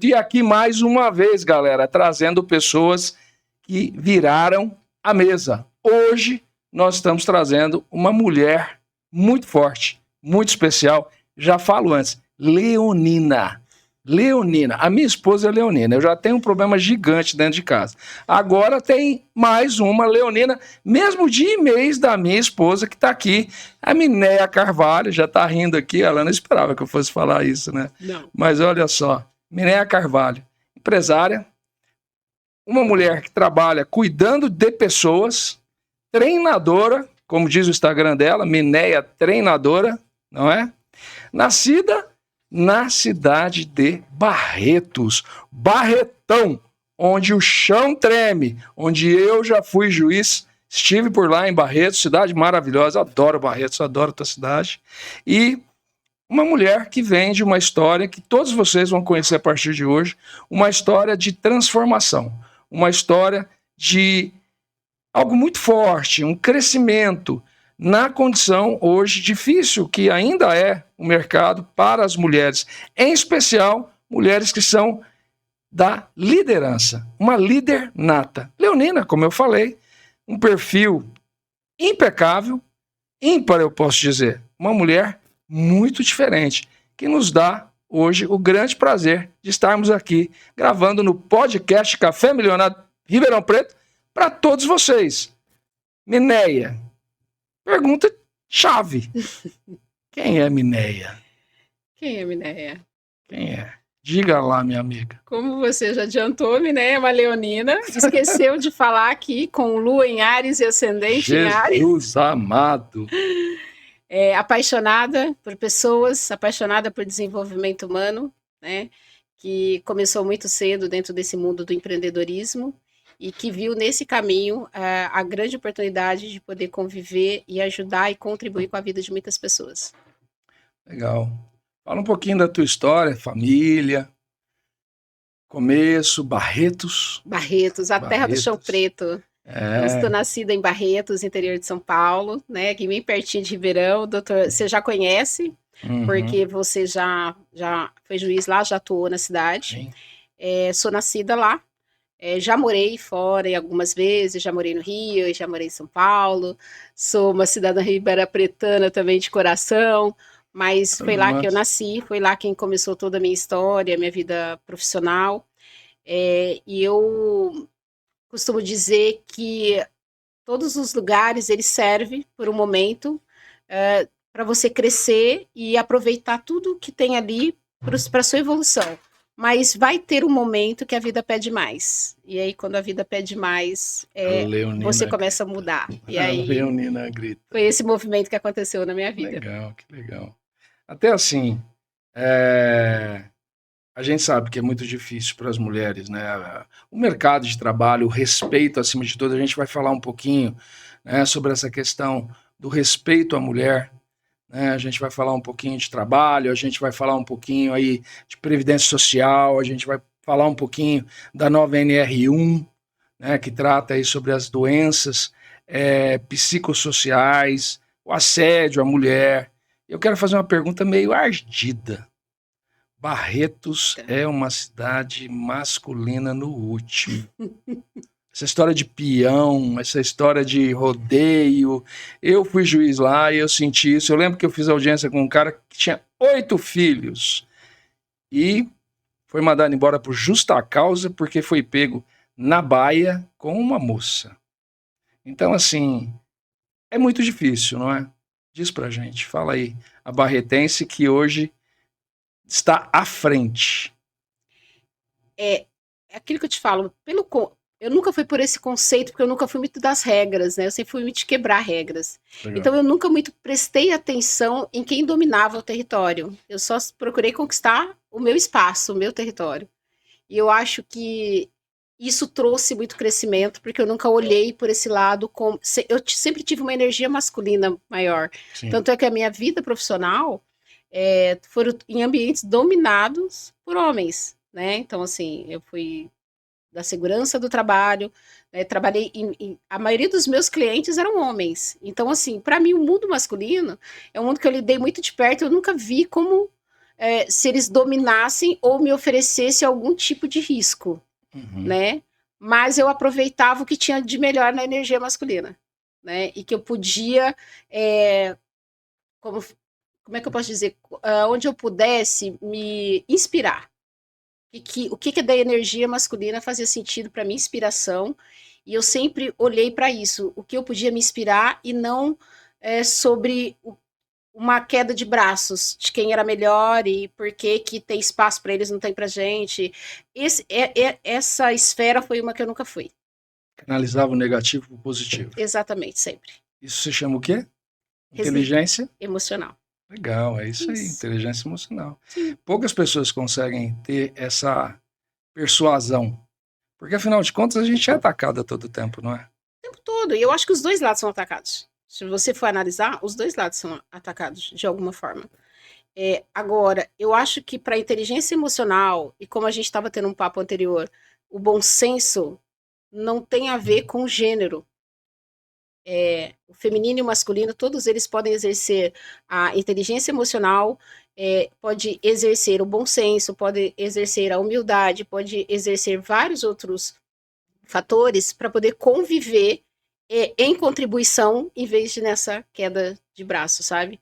E aqui mais uma vez, galera, trazendo pessoas que viraram a mesa. Hoje nós estamos trazendo uma mulher muito forte, muito especial. Já falo antes, Leonina. Leonina, a minha esposa é Leonina, eu já tenho um problema gigante dentro de casa. Agora tem mais uma Leonina, mesmo dia e mês da minha esposa que está aqui, a Minéia Carvalho, já está rindo aqui, ela não esperava que eu fosse falar isso, né? Não. Mas olha só, Minéia Carvalho, empresária, uma mulher que trabalha cuidando de pessoas, treinadora, como diz o Instagram dela, Minéia Treinadora, não é? Nascida na cidade de Barretos, Barretão, onde o chão treme, onde eu já fui juiz, estive por lá em Barretos, cidade maravilhosa, adoro Barretos, adoro a tua cidade, e uma mulher que vende uma história que todos vocês vão conhecer a partir de hoje, uma história de transformação, uma história de algo muito forte, um crescimento, na condição hoje difícil que ainda é o mercado para as mulheres, em especial mulheres que são da liderança, uma líder nata. Leonina, como eu falei, um perfil impecável, ímpar eu posso dizer, uma mulher muito diferente, que nos dá hoje o grande prazer de estarmos aqui gravando no podcast Café Milionário Ribeirão Preto para todos vocês. Minéia, pergunta chave. Quem é Minéia? Quem é Minéia? Quem é? Diga lá, minha amiga. Como você já adiantou, Minéia é uma leonina. Esqueceu de falar aqui com Lua em Áries e Ascendente em Áries. Jesus amado. É, apaixonada por pessoas, apaixonada por desenvolvimento humano, né? Que começou muito cedo dentro desse mundo do empreendedorismo e que viu nesse caminho a grande oportunidade de poder conviver e ajudar e contribuir com a vida de muitas pessoas. Legal. Fala um pouquinho da tua história, família, começo, Barretos. Barretos, a terra do chão preto. É. Eu estou nascida em Barretos, interior de São Paulo, né? Aqui bem pertinho de Ribeirão. Doutor, você já conhece, porque você já foi juiz lá, já atuou na cidade. Sou nascida lá. Já morei fora algumas vezes, já morei no Rio, já morei em São Paulo, sou uma cidadã ribeira-pretana também de coração, mas foi lá que eu nasci, foi lá quem começou toda a minha história, minha vida profissional, e eu costumo dizer que todos os lugares, eles servem por um momento para você crescer e aproveitar tudo que tem ali para a sua evolução. Mas vai ter um momento que a vida pede mais. E aí, quando a vida pede mais, você começa a mudar. E aí, Leonina grita. Foi esse movimento que aconteceu na minha vida. Legal, que legal. Até assim, a gente sabe que é muito difícil para as mulheres, né? O mercado de trabalho, o respeito acima de tudo, a gente vai falar um pouquinho, né, sobre essa questão do respeito à mulher. A gente vai falar um pouquinho de trabalho, a gente vai falar um pouquinho aí de previdência social, a gente vai falar um pouquinho da nova NR1, né, que trata aí sobre as doenças psicossociais, o assédio à mulher. Eu quero fazer uma pergunta meio ardida. Barretos é uma cidade masculina no último. Essa história de peão, essa história de rodeio. Eu fui juiz lá e eu senti isso. Eu lembro que eu fiz audiência com um cara que tinha 8 filhos e foi mandado embora por justa causa porque foi pego na baia com uma moça. Então, assim, é muito difícil, não é? Diz pra gente, fala aí, a barretense que hoje está à frente. É aquilo que eu te falo, eu nunca fui por esse conceito, porque eu nunca fui muito das regras, né? Eu sempre fui muito de quebrar regras. Legal. Então eu nunca muito prestei atenção em quem dominava o território. Eu só procurei conquistar o meu espaço, o meu território. E eu acho que isso trouxe muito crescimento, porque eu nunca olhei por esse lado. Eu sempre tive uma energia masculina maior. Sim. Tanto é que a minha vida profissional foram em ambientes dominados por homens, né? Então, assim, eu fui da segurança do trabalho, né? Trabalhei a maioria dos meus clientes eram homens. Então, assim, para mim, o mundo masculino é um mundo que eu lidei muito de perto, eu nunca vi como se eles dominassem ou me oferecessem algum tipo de risco, né? Mas eu aproveitava o que tinha de melhor na energia masculina, né? E que eu podia, como é que eu posso dizer? Onde eu pudesse me inspirar. O que da energia masculina fazia sentido para minha inspiração, e eu sempre olhei para isso, o que eu podia me inspirar e não sobre uma queda de braços de quem era melhor e por que tem espaço para eles, não tem para gente. Essa esfera foi uma que eu nunca fui. Canalizava o negativo para o positivo. Exatamente, sempre. Isso se chama o quê? Inteligência emocional. Legal, é isso aí, inteligência emocional. Sim. Poucas pessoas conseguem ter essa persuasão, porque afinal de contas a gente é atacado a todo tempo, não é? O tempo todo, e eu acho que os dois lados são atacados. Se você for analisar, os dois lados são atacados de alguma forma. Agora, eu acho que para a inteligência emocional, e como a gente estava tendo um papo anterior, o bom senso não tem a ver com gênero. O feminino e o masculino, todos eles podem exercer a inteligência emocional, pode exercer o bom senso, pode exercer a humildade, pode exercer vários outros fatores para poder conviver em contribuição, em vez de nessa queda de braço, sabe?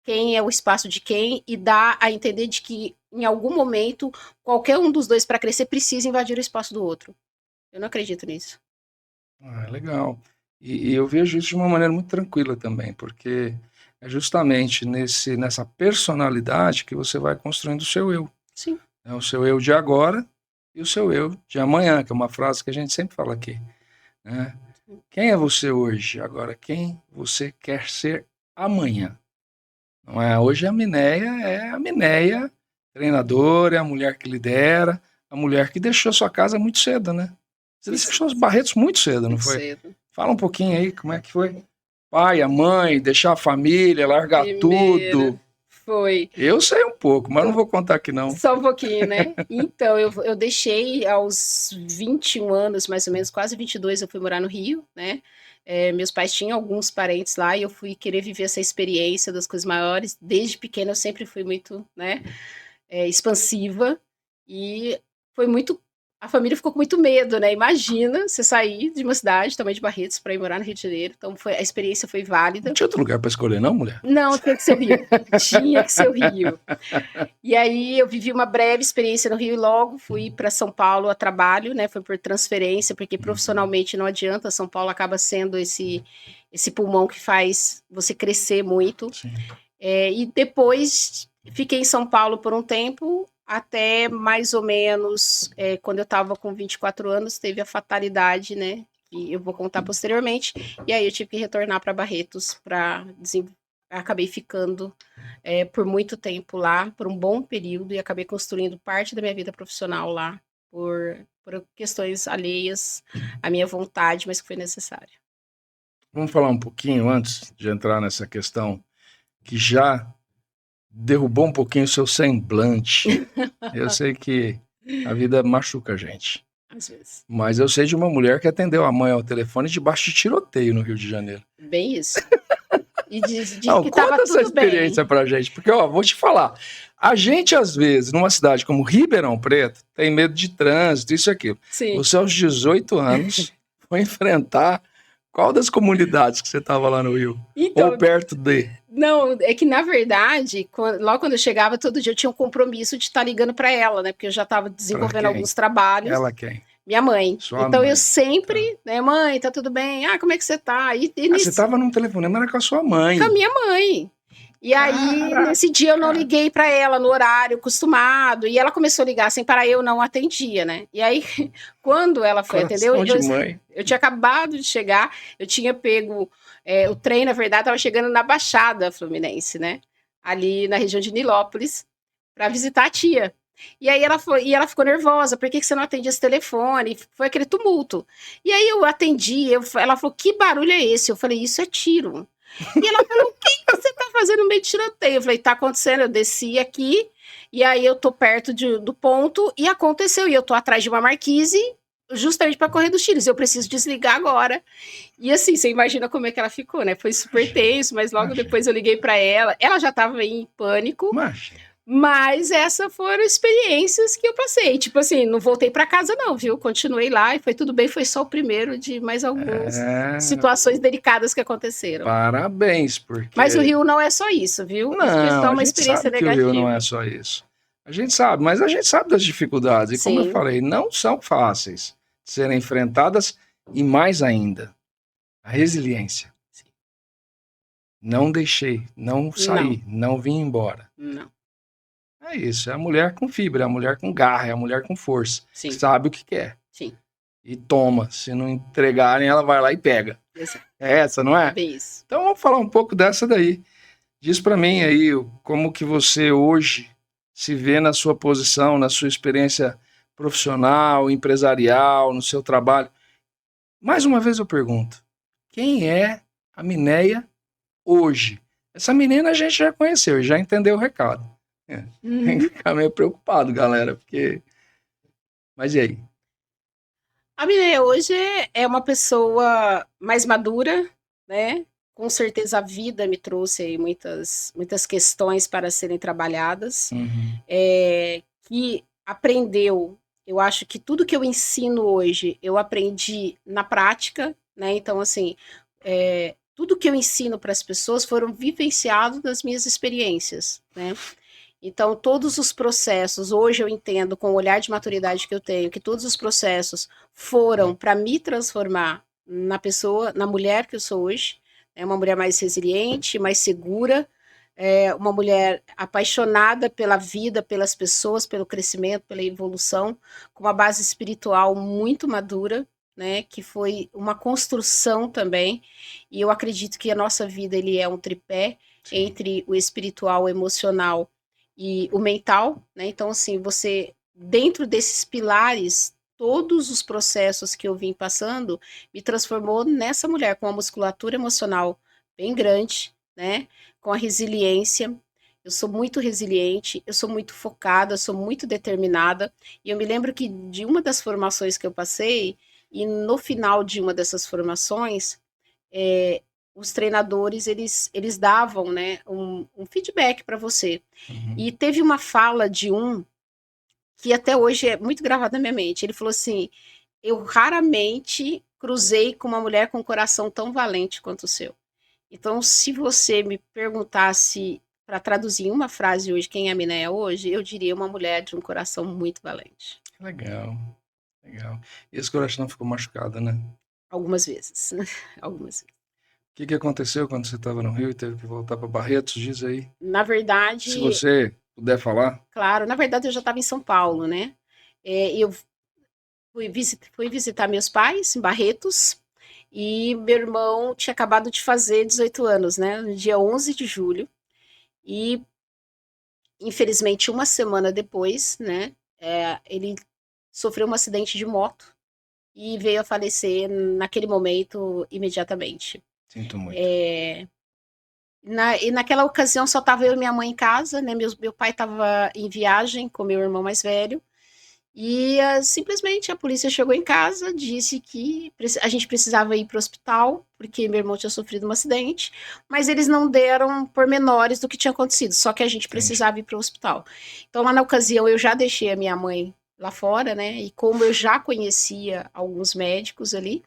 Quem é o espaço de quem, e dá a entender de que, em algum momento, qualquer um dos dois, para crescer, precisa invadir o espaço do outro. Eu não acredito nisso. Legal. E eu vejo isso de uma maneira muito tranquila também, porque é justamente nessa personalidade que você vai construindo o seu eu. Sim. O seu eu de agora e o seu eu de amanhã, que é uma frase que a gente sempre fala aqui, né? Quem é você hoje? Agora, quem você quer ser amanhã? Não é? Hoje a Mineia, treinadora, é a mulher que lidera, a mulher que deixou sua casa muito cedo, né? Você deixou os Barretos muito cedo, não foi? Cedo. Fala um pouquinho aí, como é que foi? Pai, a mãe, deixar a família, largar tudo. Foi. Eu sei um pouco, mas não vou contar aqui não. Só um pouquinho, né? Então, eu deixei aos 21 anos, mais ou menos, quase 22, eu fui morar no Rio, né? Meus pais tinham alguns parentes lá e eu fui querer viver essa experiência das coisas maiores. Desde pequena eu sempre fui muito, né, expansiva, e foi muito... A família ficou com muito medo, né? Imagina você sair de uma cidade, tamanho de Barretos, para ir morar no Rio de Janeiro. Então, a experiência foi válida. Não tinha outro lugar para escolher, não, mulher? Não, tinha que ser o Rio. Tinha que ser o Rio. E aí, eu vivi uma breve experiência no Rio e logo fui para São Paulo a trabalho, né? Foi por transferência, porque profissionalmente não adianta. São Paulo acaba sendo esse pulmão que faz você crescer muito. E depois, fiquei em São Paulo por um tempo, até mais ou menos, quando eu estava com 24 anos, teve a fatalidade, né, que eu vou contar posteriormente, e aí eu tive que retornar para Barretos, acabei ficando por muito tempo lá, por um bom período, e acabei construindo parte da minha vida profissional lá, por questões alheias à minha vontade, mas que foi necessário. Vamos falar um pouquinho, antes de entrar nessa questão, que já derrubou um pouquinho o seu semblante. Eu sei que a vida machuca a gente. Às vezes. Mas eu sei de uma mulher que atendeu a mãe ao telefone debaixo de tiroteio no Rio de Janeiro. Bem isso. E diz não, que conta tava essa tudo experiência bem. pra gente, porque vou te falar, a gente às vezes, numa cidade como Ribeirão Preto, tem medo de trânsito, isso e aquilo. Sim. Você aos 18 anos foi enfrentar qual das comunidades que você estava lá no Rio? Então, ou perto de... Não, é que na verdade, logo quando eu chegava, todo dia eu tinha um compromisso de estar ligando para ela, né? Porque eu já estava desenvolvendo alguns trabalhos. Ela quem? Minha mãe. Sua então mãe. Eu sempre, né, mãe, tá tudo bem? Como é que você tá? Você estava num telefonema, era com a sua mãe. Com a minha mãe. E aí, nesse dia eu não liguei para ela no horário acostumado, e ela começou a ligar sem parar, eu não atendia, né? E aí, quando ela foi atender, eu tinha acabado de chegar, eu tinha pego o trem, na verdade, estava chegando na Baixada Fluminense, né? Ali na região de Nilópolis, para visitar a tia. E aí ela ficou nervosa, por que você não atende esse telefone? Foi aquele tumulto. E aí eu atendi, ela falou, que barulho é esse? Eu falei, isso é tiro. E ela falou, o que você tá fazendo no meio de tiroteio? Eu falei, tá acontecendo, eu desci aqui, e aí eu tô perto do ponto, e aconteceu, e eu tô atrás de uma marquise, justamente para correr dos tiros, eu preciso desligar agora. E assim, você imagina como é que ela ficou, né? Foi super tenso, mas logo depois eu liguei para ela já tava em pânico, Mas essas foram experiências que eu passei. Tipo assim, não voltei para casa não, viu? Continuei lá e foi tudo bem, foi só o primeiro de mais algumas situações delicadas que aconteceram. Parabéns, porque... Mas o Rio não é só isso, viu? Isso foi Não, só a uma gente experiência sabe que o Rio não é negativa. só isso. A gente sabe, mas a gente sabe das dificuldades. E como eu Sim, falei, não são fáceis de serem enfrentadas e mais ainda, a resiliência. Não deixei, não saí, não vim embora. não, É isso, é a mulher com fibra, é a mulher com garra, é a mulher com força, sim, que sabe o que quer. sim, E toma, se não entregarem, ela vai lá e pega. exato. É essa, não é? Bem isso. Então vamos falar um pouco dessa daí. Diz pra mim aí como que você hoje se vê na sua posição, na sua experiência profissional, empresarial, no seu trabalho. Mais uma vez eu pergunto, quem é a Mineia hoje? Essa menina a gente já conheceu, já entendeu o recado. Tem que ficar meio preocupado, galera, porque... Mas e aí? A Mineia hoje é uma pessoa mais madura, né? Com certeza a vida me trouxe aí muitas questões para serem trabalhadas, que aprendeu. Eu acho que tudo que eu ensino hoje, eu aprendi na prática, né? Então, assim, tudo que eu ensino para as pessoas foram vivenciados das minhas experiências, né? Então, todos os processos, hoje eu entendo, com o olhar de maturidade que eu tenho, que todos os processos foram para me transformar na pessoa, na mulher que eu sou hoje. É uma mulher mais resiliente, mais segura, uma mulher apaixonada pela vida, pelas pessoas, pelo crescimento, pela evolução, com uma base espiritual muito madura, né, que foi uma construção também, e eu acredito que a nossa vida ele é um tripé entre o espiritual, o emocional e o mental, né? Então, assim, você, dentro desses pilares, todos os processos que eu vim passando me transformou nessa mulher com uma musculatura emocional bem grande, né? Com a resiliência. Eu sou muito resiliente, eu sou muito focada, eu sou muito determinada. E eu me lembro que de uma das formações que eu passei, e no final de uma dessas formações, é, os treinadores eles davam, né, um feedback para você. E teve uma fala de um que até hoje é muito gravado na minha mente. Ele falou assim: eu raramente cruzei com uma mulher com um coração tão valente quanto o seu. Então, se você me perguntasse para traduzir em uma frase hoje quem é a Mineia hoje, eu diria uma mulher de um coração muito valente. Legal, legal. E esse coração ficou machucado, né? Algumas vezes. Algumas vezes. O que aconteceu quando você estava no Rio e teve que voltar para Barretos? Diz aí. Na Se verdade, você puder falar. claro, na verdade eu já estava em São Paulo, né? Eu fui visitar meus pais em Barretos e meu irmão tinha acabado de fazer 18 anos, né? No dia 11 de julho. E, infelizmente, uma semana depois, né? Ele sofreu um acidente de moto e veio a falecer naquele momento imediatamente. Sinto muito. E naquela ocasião só estava eu e minha mãe em casa, né? Meu pai estava em viagem com meu irmão mais velho. E simplesmente a polícia chegou em casa, disse que a gente precisava ir para o hospital, porque meu irmão tinha sofrido um acidente, mas eles não deram pormenores do que tinha acontecido, só que a gente precisava ir para o hospital. Então, lá na ocasião, eu já deixei a minha mãe lá fora, né? E como eu já conhecia alguns médicos ali,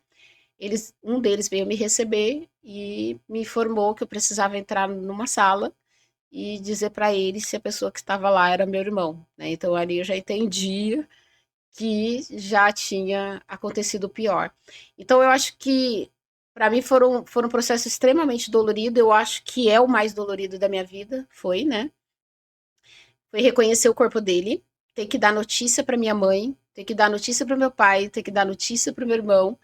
um deles veio me receber e me informou que eu precisava entrar numa sala e dizer para ele se a pessoa que estava lá era meu irmão, né? Então ali eu já entendia que já tinha acontecido o pior. Então eu acho que para mim foram um processo extremamente dolorido, eu acho que é o mais dolorido da minha vida, foi, né? Foi reconhecer o corpo dele, ter que dar notícia para minha mãe, ter que dar notícia para meu pai, ter que dar notícia para meu irmão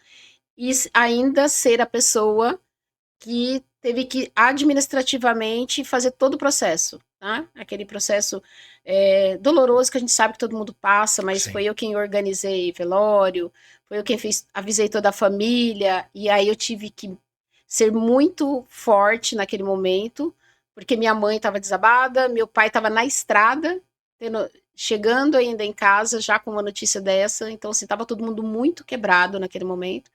e ainda ser a pessoa que teve que administrativamente fazer todo o processo, tá? Aquele processo doloroso que a gente sabe que todo mundo passa, mas Sim. foi eu quem organizei velório, foi eu quem avisei toda a família, e aí eu tive que ser muito forte naquele momento, porque minha mãe estava desabada, meu pai estava na estrada, chegando ainda em casa já com uma notícia dessa, então assim, estava todo mundo muito quebrado naquele momento.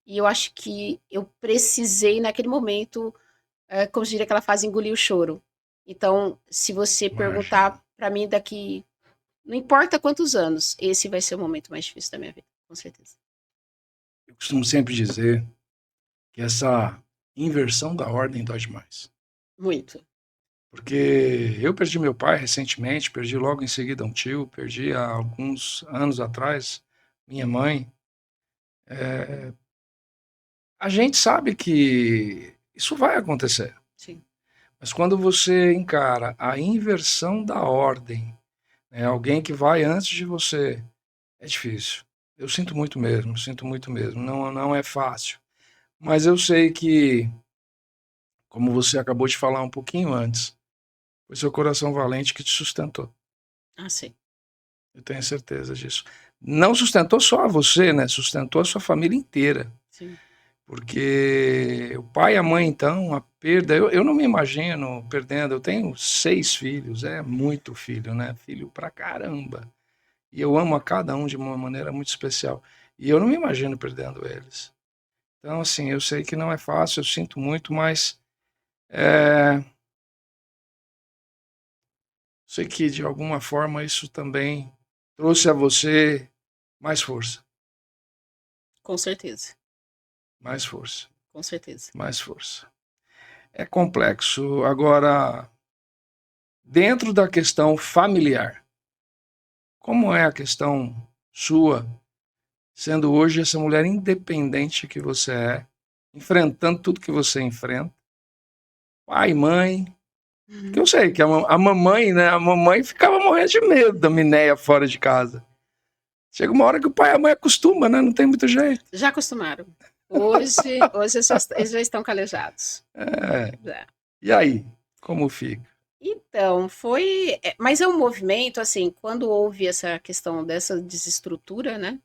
E eu acho que eu precisei, naquele momento, como diria aquela fase, engolir o choro. Então, se você perguntar para mim, daqui, não importa quantos anos, esse vai ser o momento mais difícil da minha vida, com certeza. Eu costumo sempre dizer que essa inversão da ordem dói demais. Muito. Porque eu perdi meu pai recentemente, perdi logo em seguida um tio, perdi há alguns anos atrás minha mãe. A gente sabe que isso vai acontecer. Sim. Mas quando você encara a inversão da ordem, né, alguém que vai antes de você, é difícil. Eu sinto muito mesmo, Não é fácil. Mas eu sei que, como você acabou de falar um pouquinho antes, foi seu coração valente que te sustentou. Ah, sim. Eu tenho certeza disso. Não sustentou só a você, né? Sustentou a sua família inteira. Sim. Porque o pai e a mãe, então, a perda... Eu não me imagino perdendo. Eu tenho 6 filhos, é muito filho, né? Filho pra caramba. E eu amo a cada um de uma maneira muito especial. E eu não me imagino perdendo eles. Então, assim, eu sei que não é fácil, eu sinto muito, mas sei que de alguma forma isso também trouxe a você mais força. Com certeza. Mais força. Com certeza. Mais força. É complexo. Agora, dentro da questão familiar, como é a questão sua, sendo hoje essa mulher independente que você é, enfrentando tudo que você enfrenta, pai, mãe, que eu sei que a mamãe, né? A mamãe ficava morrendo de medo da Mineia fora de casa. Chega uma hora que o pai e a mãe acostumam, né? Não tem muito jeito. Já acostumaram. Hoje eles já estão calejados. Já. E aí, como fica? Então, mas é um movimento, assim, quando houve essa questão dessa desestrutura, né,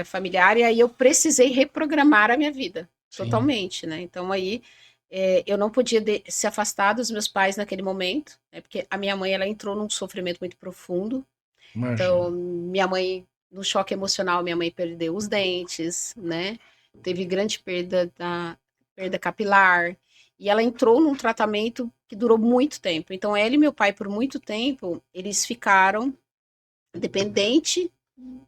familiar, e aí eu precisei reprogramar a minha vida, Sim. Totalmente, né, então aí eu não podia se afastar dos meus pais naquele momento, né, porque a minha mãe, ela entrou num sofrimento muito profundo, Imagina. Então minha mãe, no choque emocional, minha mãe perdeu os dentes, né, teve grande perda capilar, e ela entrou num tratamento que durou muito tempo. Então, ela e meu pai, por muito tempo, eles ficaram dependentes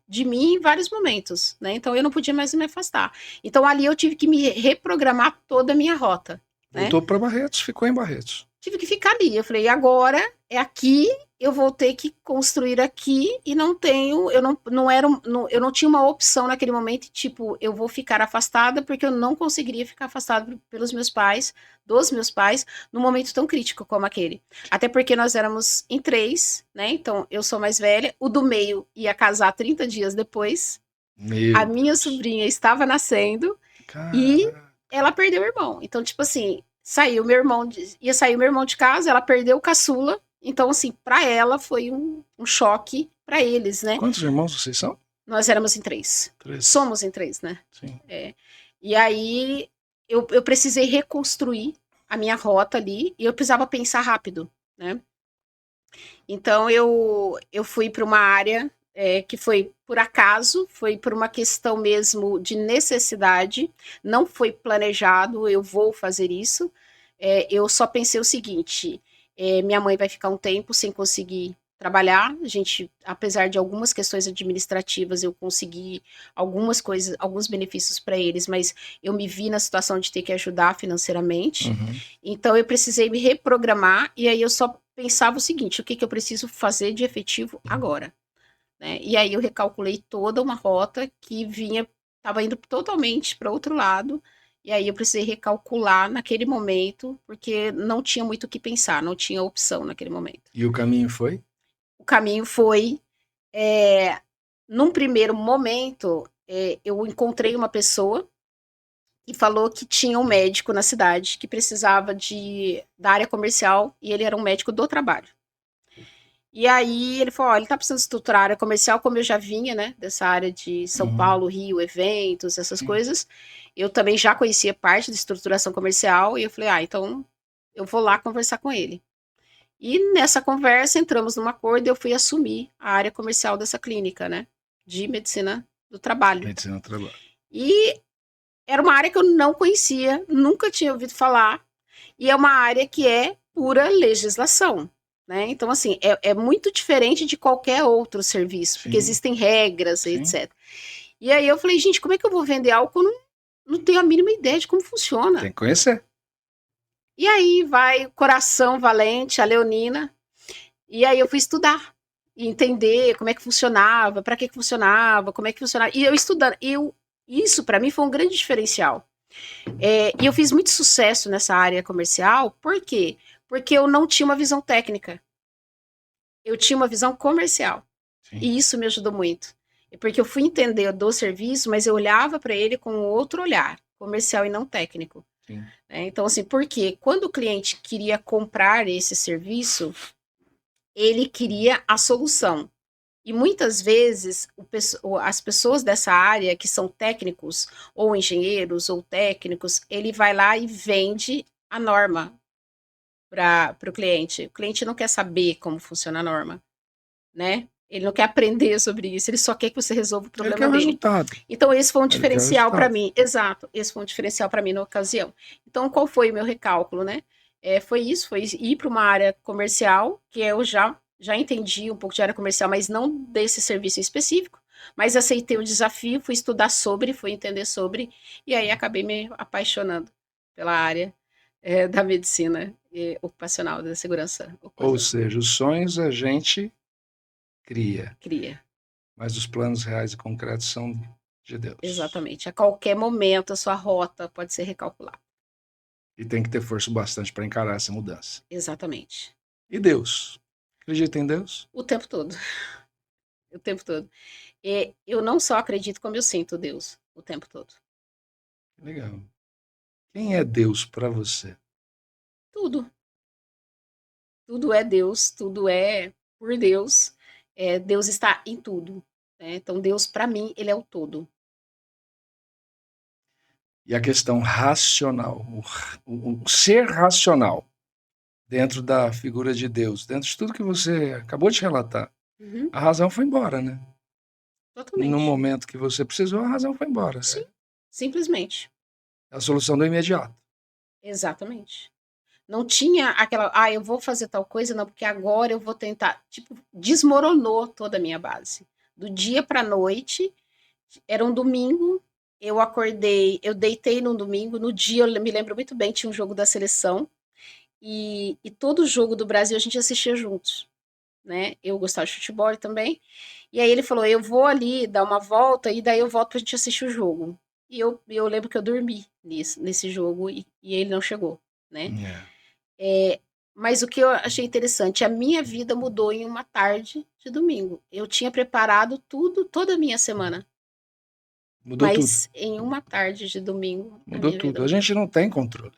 de mim em vários momentos, né? Então, eu não podia mais me afastar. Então, ali eu tive que me reprogramar toda a minha rota. Voltou para Barretos, ficou em Barretos. Tive que ficar ali. Eu falei, agora é aqui, eu vou ter que construir aqui e não tenho, eu eu não tinha uma opção naquele momento, tipo, eu vou ficar afastada porque eu não conseguiria ficar afastada pelos meus pais, dos meus pais, num momento tão crítico como aquele. Até porque nós éramos em 3, né? Então, eu sou mais velha, o do meio ia casar 30 dias depois. A minha sobrinha estava nascendo e ela perdeu o irmão. Então, tipo assim, ia sair o meu irmão de casa, ela perdeu o caçula. Então, assim, para ela foi um choque para eles, né? Quantos irmãos vocês são? Nós éramos em 3. Somos em 3, né? Sim. E aí eu precisei reconstruir a minha rota ali e eu precisava pensar rápido, né? Então eu fui para uma área que foi por acaso, foi por uma questão mesmo de necessidade, não foi planejado, eu vou fazer isso. Eu só pensei o seguinte: minha mãe vai ficar um tempo sem conseguir trabalhar. A gente, apesar de algumas questões administrativas, eu consegui algumas coisas, alguns benefícios para eles, mas eu me vi na situação de ter que ajudar financeiramente. Uhum. Então eu precisei me reprogramar e aí eu só pensava o seguinte: o que eu preciso fazer de efetivo agora? Né? E aí eu recalculei toda uma rota que estava indo totalmente para outro lado. E aí eu precisei recalcular naquele momento, porque não tinha muito o que pensar, não tinha opção naquele momento. E o caminho foi? O caminho foi, num primeiro momento, eu encontrei uma pessoa que falou que tinha um médico na cidade que precisava da área comercial e ele era um médico do trabalho. E aí ele falou, ele tá precisando estruturar a área comercial, como eu já vinha, né, dessa área de São Paulo, Rio, eventos, essas coisas. Eu também já conhecia parte da estruturação comercial e eu falei, então eu vou lá conversar com ele. E nessa conversa entramos num acordo e eu fui assumir a área comercial dessa clínica, né, de medicina do trabalho. Medicina do trabalho. E era uma área que eu não conhecia, nunca tinha ouvido falar, e é uma área que é pura legislação. né? Então, assim, é muito diferente de qualquer outro serviço, porque Sim. existem regras, Sim. etc. E aí eu falei, gente, como é que eu vou vender algo que eu não tenho a mínima ideia de como funciona? Tem que conhecer. E aí vai o Coração Valente, a Leonina, e aí eu fui estudar, e entender como é que funcionava, para que funcionava, como é que funcionava. E eu estudando, isso para mim foi um grande diferencial. E eu fiz muito sucesso nessa área comercial, por quê? Porque eu não tinha uma visão técnica. Eu tinha uma visão comercial. Sim. E isso me ajudou muito. Porque eu fui entender do serviço, mas eu olhava para ele com outro olhar, comercial e não técnico. Sim. Então, assim, porque quando o cliente queria comprar esse serviço, ele queria a solução. E muitas vezes as pessoas dessa área, que são técnicos, ou engenheiros, ou técnicos, ele vai lá e vende a norma para o cliente. O cliente não quer saber como funciona a norma, né? Ele não quer aprender sobre isso, ele só quer que você resolva o problema Ele quer o dele. resultado. Então, esse foi um Ele quer o diferencial para resultado. mim. Exato, esse foi um diferencial para mim na ocasião. Então, qual foi o meu recálculo, né? Foi isso, foi ir para uma área comercial, que eu já entendi um pouco de área comercial, mas não desse serviço em específico. Mas aceitei o desafio, fui estudar sobre, fui entender sobre, e aí acabei me apaixonando pela área da medicina ocupacional, da segurança ocupacional. Ou seja, os sonhos a gente cria, mas os planos reais e concretos são de Deus. Exatamente. A qualquer momento a sua rota pode ser recalculada. E tem que ter força bastante para encarar essa mudança. Exatamente. E Deus? Acredita em Deus? O tempo todo. O tempo todo. Eu não só acredito, como eu sinto Deus o tempo todo. Legal. Quem é Deus para você? Tudo. Tudo é Deus, tudo é por Deus. Deus está em tudo. Né? Então, Deus, para mim, ele é o todo. E a questão racional, o ser racional dentro da figura de Deus, dentro de tudo que você acabou de relatar, a razão foi embora, né? Totalmente. No momento que você precisou, a razão foi embora. Sim, simplesmente. É a solução do imediato. Exatamente. Não tinha aquela, eu vou fazer tal coisa, não, porque agora eu vou tentar. Tipo, desmoronou toda a minha base. Do dia para a noite, era um domingo, eu acordei, eu deitei num domingo, no dia eu me lembro muito bem, tinha um jogo da seleção, e todo jogo do Brasil a gente assistia juntos, né? Eu gostava de futebol também, e aí ele falou, eu vou ali dar uma volta, e daí eu volto pra gente assistir o jogo. E eu lembro que eu dormi nesse jogo, e ele não chegou, né? Mas o que eu achei interessante, a minha vida mudou em uma tarde de domingo. Eu tinha preparado tudo, toda a minha semana. Mudou Mas tudo. em uma tarde de domingo, Mudou tudo. A gente não tem controle.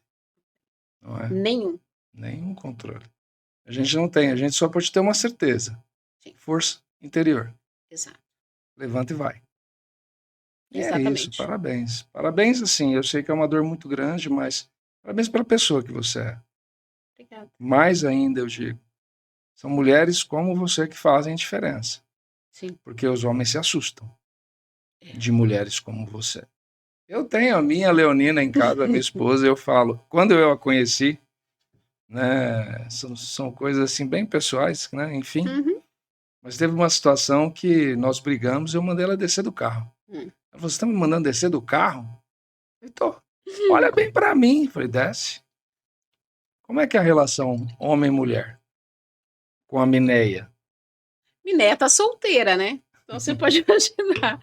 Não é? Nenhum. Nenhum controle. A gente não tem. A gente só pode ter uma certeza. Sim. Força interior. Exato. Levanta e vai. Exatamente. É isso. Parabéns. Parabéns, assim. Eu sei que é uma dor muito grande, mas parabéns pela pessoa que você é. Obrigada. Mais ainda, eu digo. São mulheres como você que fazem diferença. Sim. Porque os homens se assustam de mulheres como você. Eu tenho a minha Leonina em casa, a minha esposa, eu falo, quando eu a conheci, né, são coisas assim bem pessoais, né, enfim, mas teve uma situação que nós brigamos e eu mandei ela descer do carro. Ela falou, você está me mandando descer do carro? Eu tô. Olha bem para mim. Eu falei, desce. Como é que é a relação homem-mulher com a Mineia? Mineia tá solteira, né? Então você pode imaginar.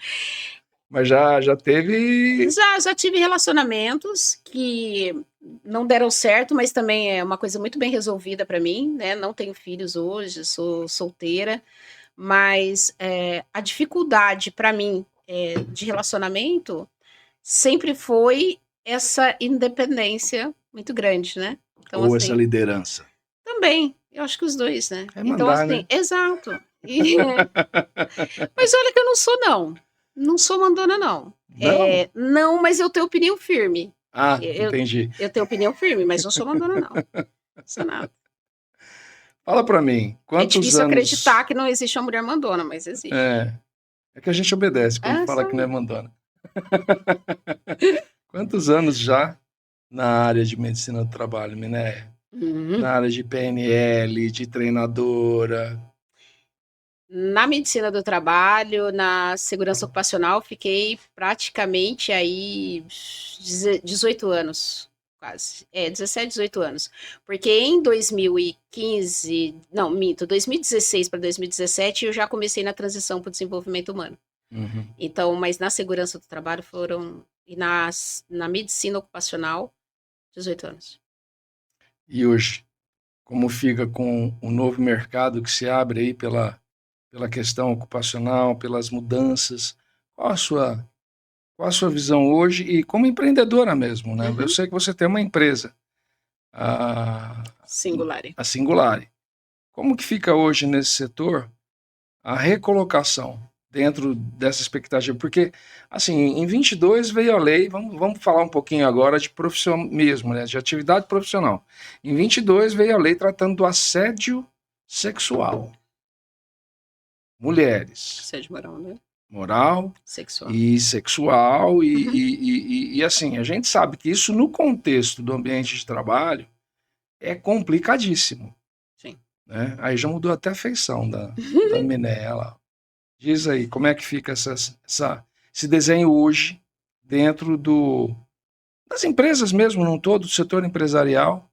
Mas já teve... Já tive relacionamentos que não deram certo, mas também é uma coisa muito bem resolvida para mim, né? Não tenho filhos hoje, sou solteira, mas a dificuldade para mim de relacionamento sempre foi essa independência muito grande, né? Então, Ou assim, essa liderança. Também, eu acho que os dois, né? É mandar, então, assim, né? Exato. Mas olha que eu não sou, não. Não sou mandona, não. Não? Não, mas eu tenho opinião firme. Entendi. Eu tenho opinião firme, mas não sou mandona, não. Não sou nada. Fala pra mim, quantos É difícil anos... acreditar que não existe uma mulher mandona, mas existe. É que a gente obedece quando fala que não é mandona. Quantos anos já na área de medicina do trabalho, Minéia? na área de PNL, de treinadora? Na medicina do trabalho, na segurança ocupacional, fiquei praticamente aí 18 anos, quase. 17, 18 anos. Porque em 2015, não, minto, 2016 para 2017, eu já comecei na transição para o desenvolvimento humano. Então, mas na segurança do trabalho e na medicina ocupacional, 18 anos. E hoje, como fica com o novo mercado que se abre aí pela questão ocupacional, pelas mudanças? Qual a sua visão hoje e como empreendedora mesmo, né? Eu sei que você tem uma empresa, Singulari. a Singulari. Como que fica hoje nesse setor a recolocação dentro dessa expectativa? Porque, assim, em 22 veio a lei, vamos falar um pouquinho agora de profissionalismo, né? De atividade profissional. Em 22 veio a lei tratando do assédio sexual. Mulheres. Assédio moral, né? Moral sexual. E sexual e assim, a gente sabe que isso no contexto do ambiente de trabalho é complicadíssimo. Sim. Né? Aí já mudou até a feição da Miné. Diz aí, como é que fica esse desenho hoje dentro das empresas mesmo, num todo, do setor empresarial,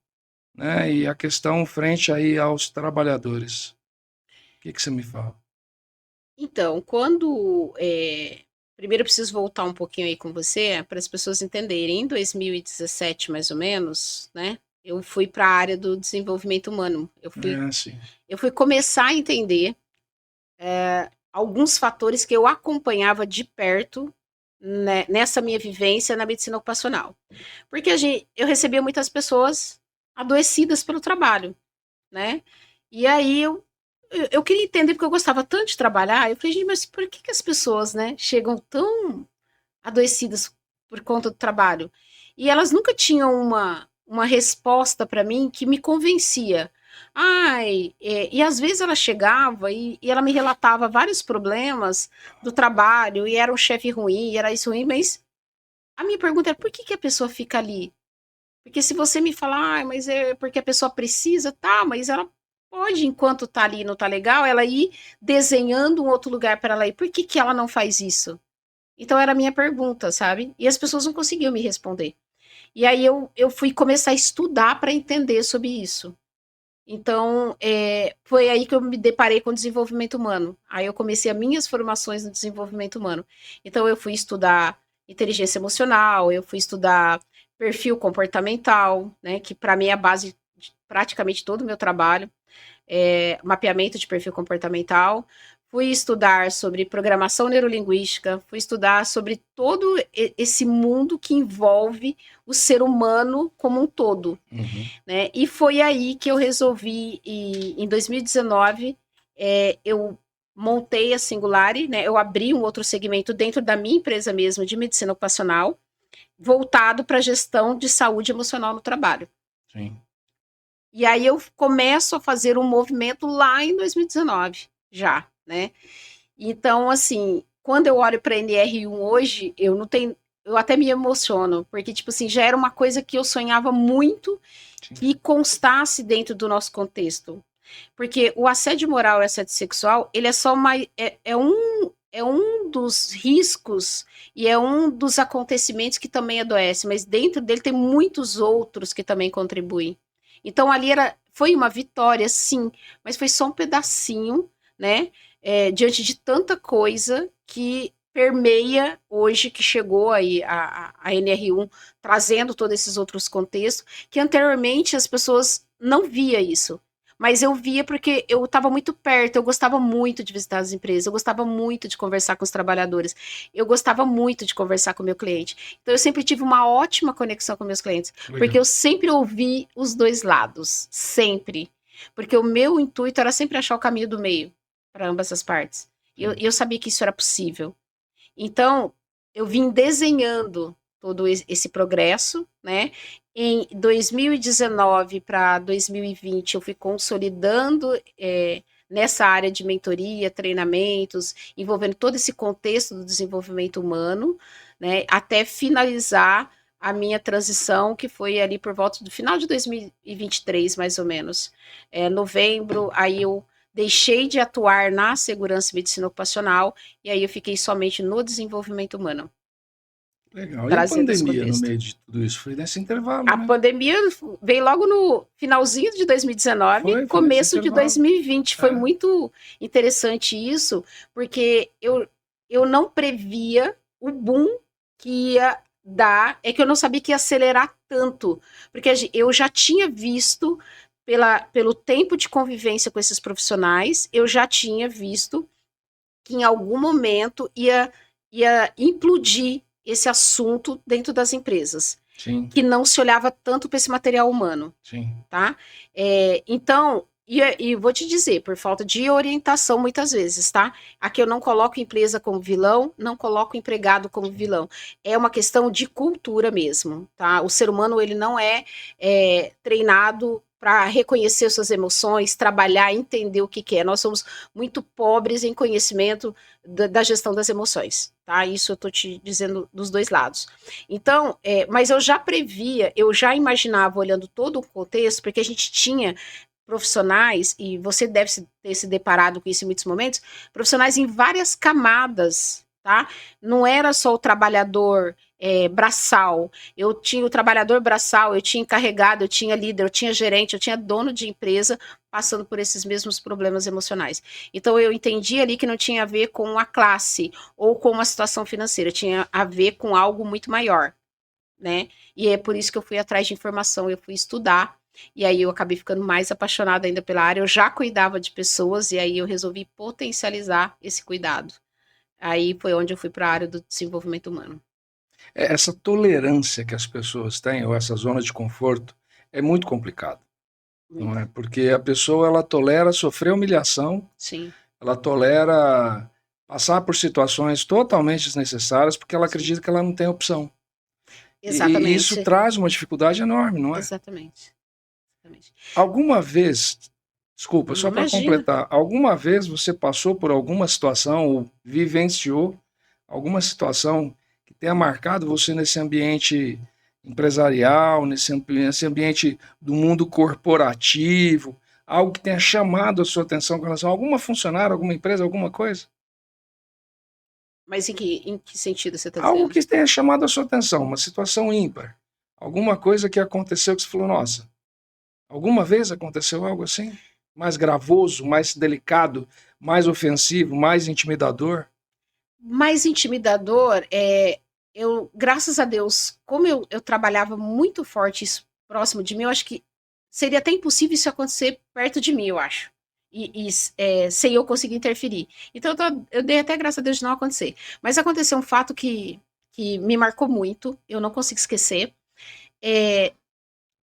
né? E a questão frente aí aos trabalhadores. O que você me fala? Então, primeiro eu preciso voltar um pouquinho aí com você para as pessoas entenderem. Em 2017, mais ou menos, né? Eu fui para a área do desenvolvimento humano. Eu fui começar a entender alguns fatores que eu acompanhava de perto, né, nessa minha vivência na medicina ocupacional. Porque eu recebia muitas pessoas adoecidas pelo trabalho, né? E aí eu queria entender, porque eu gostava tanto de trabalhar, eu falei, gente, mas por que as pessoas, né, chegam tão adoecidas por conta do trabalho? E elas nunca tinham uma resposta para mim que me convencia. E às vezes ela chegava e ela me relatava vários problemas do trabalho, e era um chefe ruim, e era isso ruim, mas a minha pergunta era, por que a pessoa fica ali? Porque se você me falar, mas é porque a pessoa precisa, tá, mas ela pode, enquanto tá ali e não tá legal, ela ir desenhando um outro lugar para ela ir. Por que ela não faz isso? Então era a minha pergunta, sabe? E as pessoas não conseguiam me responder. E aí eu fui começar a estudar para entender sobre isso. Então, foi aí que eu me deparei com o desenvolvimento humano. Aí eu comecei as minhas formações no desenvolvimento humano. Então, eu fui estudar inteligência emocional, eu fui estudar perfil comportamental, né, que para mim é a base de praticamente todo o meu trabalho, mapeamento de perfil comportamental. Fui estudar sobre programação neurolinguística, fui estudar sobre todo esse mundo que envolve o ser humano como um todo. Né? E foi aí que eu resolvi, em 2019, eu montei a Singulari, né? Eu abri um outro segmento dentro da minha empresa mesmo, de medicina ocupacional, voltado para a gestão de saúde emocional no trabalho. Sim. E aí eu começo a fazer um movimento lá em 2019, já, né? Então, assim, quando eu olho para a NR1 hoje, eu não tenho, eu até me emociono, porque, tipo assim, já era uma coisa que eu sonhava muito que constasse dentro do nosso contexto. Porque o assédio moral e o assédio sexual, ele é só um dos riscos e é um dos acontecimentos que também adoece, mas dentro dele tem muitos outros que também contribuem. Então ali foi uma vitória, sim, mas foi só um pedacinho, né? Diante de tanta coisa que permeia hoje, que chegou aí a NR1, trazendo todos esses outros contextos, que anteriormente as pessoas não via isso. Mas eu via porque eu estava muito perto, eu gostava muito de visitar as empresas, eu gostava muito de conversar com os trabalhadores, eu gostava muito de conversar com o meu cliente. Então eu sempre tive uma ótima conexão com meus clientes, porque eu sempre ouvi os dois lados, sempre. Porque o meu intuito era sempre achar o caminho do meio para ambas as partes. E eu sabia que isso era possível. Então, eu vim desenhando todo esse progresso, né? Em 2019 para 2020, eu fui consolidando nessa área de mentoria, treinamentos, envolvendo todo esse contexto do desenvolvimento humano, né? Até finalizar a minha transição, que foi ali por volta do final de 2023, mais ou menos. Novembro, aí eu deixei de atuar na segurança e medicina ocupacional, e aí eu fiquei somente no desenvolvimento humano. Legal. E a Trazendo esse pandemia no contexto. meio de tudo isso? Foi nesse intervalo, A né? pandemia veio logo no finalzinho de 2019 e Foi nesse começo de intervalo. 2020. Foi É. muito interessante isso, porque eu não previa o boom que ia dar, é que eu não sabia que ia acelerar tanto, porque eu já tinha visto, pelo tempo de convivência com esses profissionais, eu já tinha visto que em algum momento ia implodir esse assunto dentro das empresas, Sim, que não se olhava tanto para esse material humano, sim. tá? Então, e vou te dizer, por falta de orientação muitas vezes, tá? Aqui eu não coloco empresa como vilão, não coloco empregado como vilão. É uma questão de cultura mesmo, tá? O ser humano, ele não é treinado para reconhecer suas emoções, trabalhar, entender o que que é. Nós somos muito pobres em conhecimento da gestão das emoções, tá? Isso eu tô te dizendo dos dois lados. Então, mas eu já previa, eu já imaginava, olhando todo o contexto, porque a gente tinha profissionais, e você deve ter se deparado com isso em muitos momentos, profissionais em várias camadas, tá? Não era só o trabalhador braçal, eu tinha o trabalhador braçal, eu tinha encarregado, eu tinha líder, eu tinha gerente, eu tinha dono de empresa passando por esses mesmos problemas emocionais. Então eu entendi ali que não tinha a ver com a classe ou com uma situação financeira, tinha a ver com algo muito maior, né? E é por isso que eu fui atrás de informação, eu fui estudar, e aí eu acabei ficando mais apaixonada ainda pela área. Eu já cuidava de pessoas, e aí eu resolvi potencializar esse cuidado. Aí foi onde eu fui para a área do desenvolvimento humano. Essa tolerância que as pessoas têm, ou essa zona de conforto, é muito complicado, não Muito. é? Porque a pessoa, ela tolera sofrer humilhação, Sim, ela tolera passar por situações totalmente desnecessárias, porque ela sim. acredita que ela não tem opção. E isso Exatamente. traz uma dificuldade enorme, não é? Exatamente. Exatamente. Alguma vez, desculpa, só para Imagina. completar, alguma vez você passou por alguma situação ou vivenciou alguma situação que tenha marcado você nesse ambiente empresarial, nesse ambiente do mundo corporativo, algo que tenha chamado a sua atenção com relação a alguma funcionária, alguma empresa, alguma coisa? Mas em que sentido você está Algo dizendo? que tenha chamado a sua atenção, uma situação ímpar, alguma coisa que aconteceu que você falou, nossa, alguma vez aconteceu algo assim? Mais gravoso, mais delicado, mais ofensivo, mais intimidador? Mais intimidador graças a Deus, como eu trabalhava muito forte isso próximo de mim, eu acho que seria até impossível isso acontecer perto de mim, eu acho. Sem eu conseguir interferir. Então eu dei até graças a Deus de não acontecer. Mas aconteceu um fato que me marcou muito, eu não consigo esquecer. É,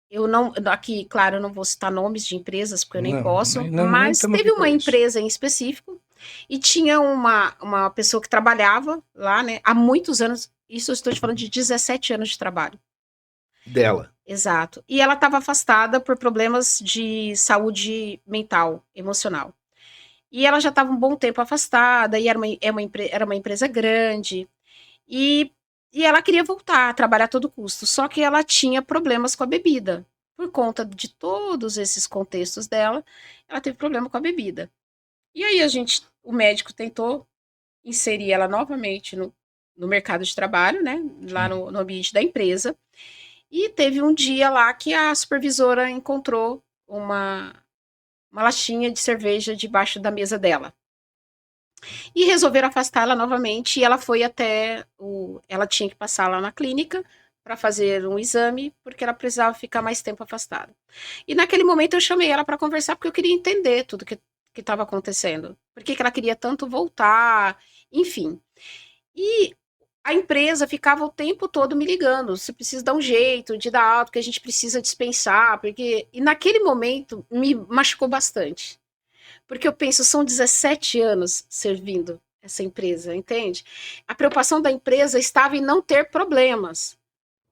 eu não, aqui, claro, eu não vou citar nomes de empresas, porque eu nem Não, posso, nem mas estamos aqui teve uma para isso. empresa em específico e tinha uma pessoa que trabalhava lá, né, há muitos anos, isso eu estou te falando de 17 anos de trabalho. Dela. Exato. E ela estava afastada por problemas de saúde mental, emocional. E ela já estava um bom tempo afastada, e era uma empresa grande, e, e ela queria voltar a trabalhar a todo custo, só que ela tinha problemas com a bebida. Por conta de todos esses contextos dela, ela teve problema com a bebida. E aí o médico tentou inserir ela novamente no mercado de trabalho, né? Lá Sim. no ambiente da empresa. E teve um dia lá que a supervisora encontrou uma latinha de cerveja debaixo da mesa dela. E resolveram afastá-la novamente, e ela foi ela tinha que passar lá na clínica para fazer um exame, porque ela precisava ficar mais tempo afastada. E naquele momento eu chamei ela para conversar, porque eu queria entender tudo que estava acontecendo. Por que ela queria tanto voltar, enfim. E a empresa ficava o tempo todo me ligando, você precisa dar um jeito de dar alta, que a gente precisa dispensar, porque... E naquele momento me machucou bastante. Porque eu penso, são 17 anos servindo essa empresa, entende? A preocupação da empresa estava em não ter problemas.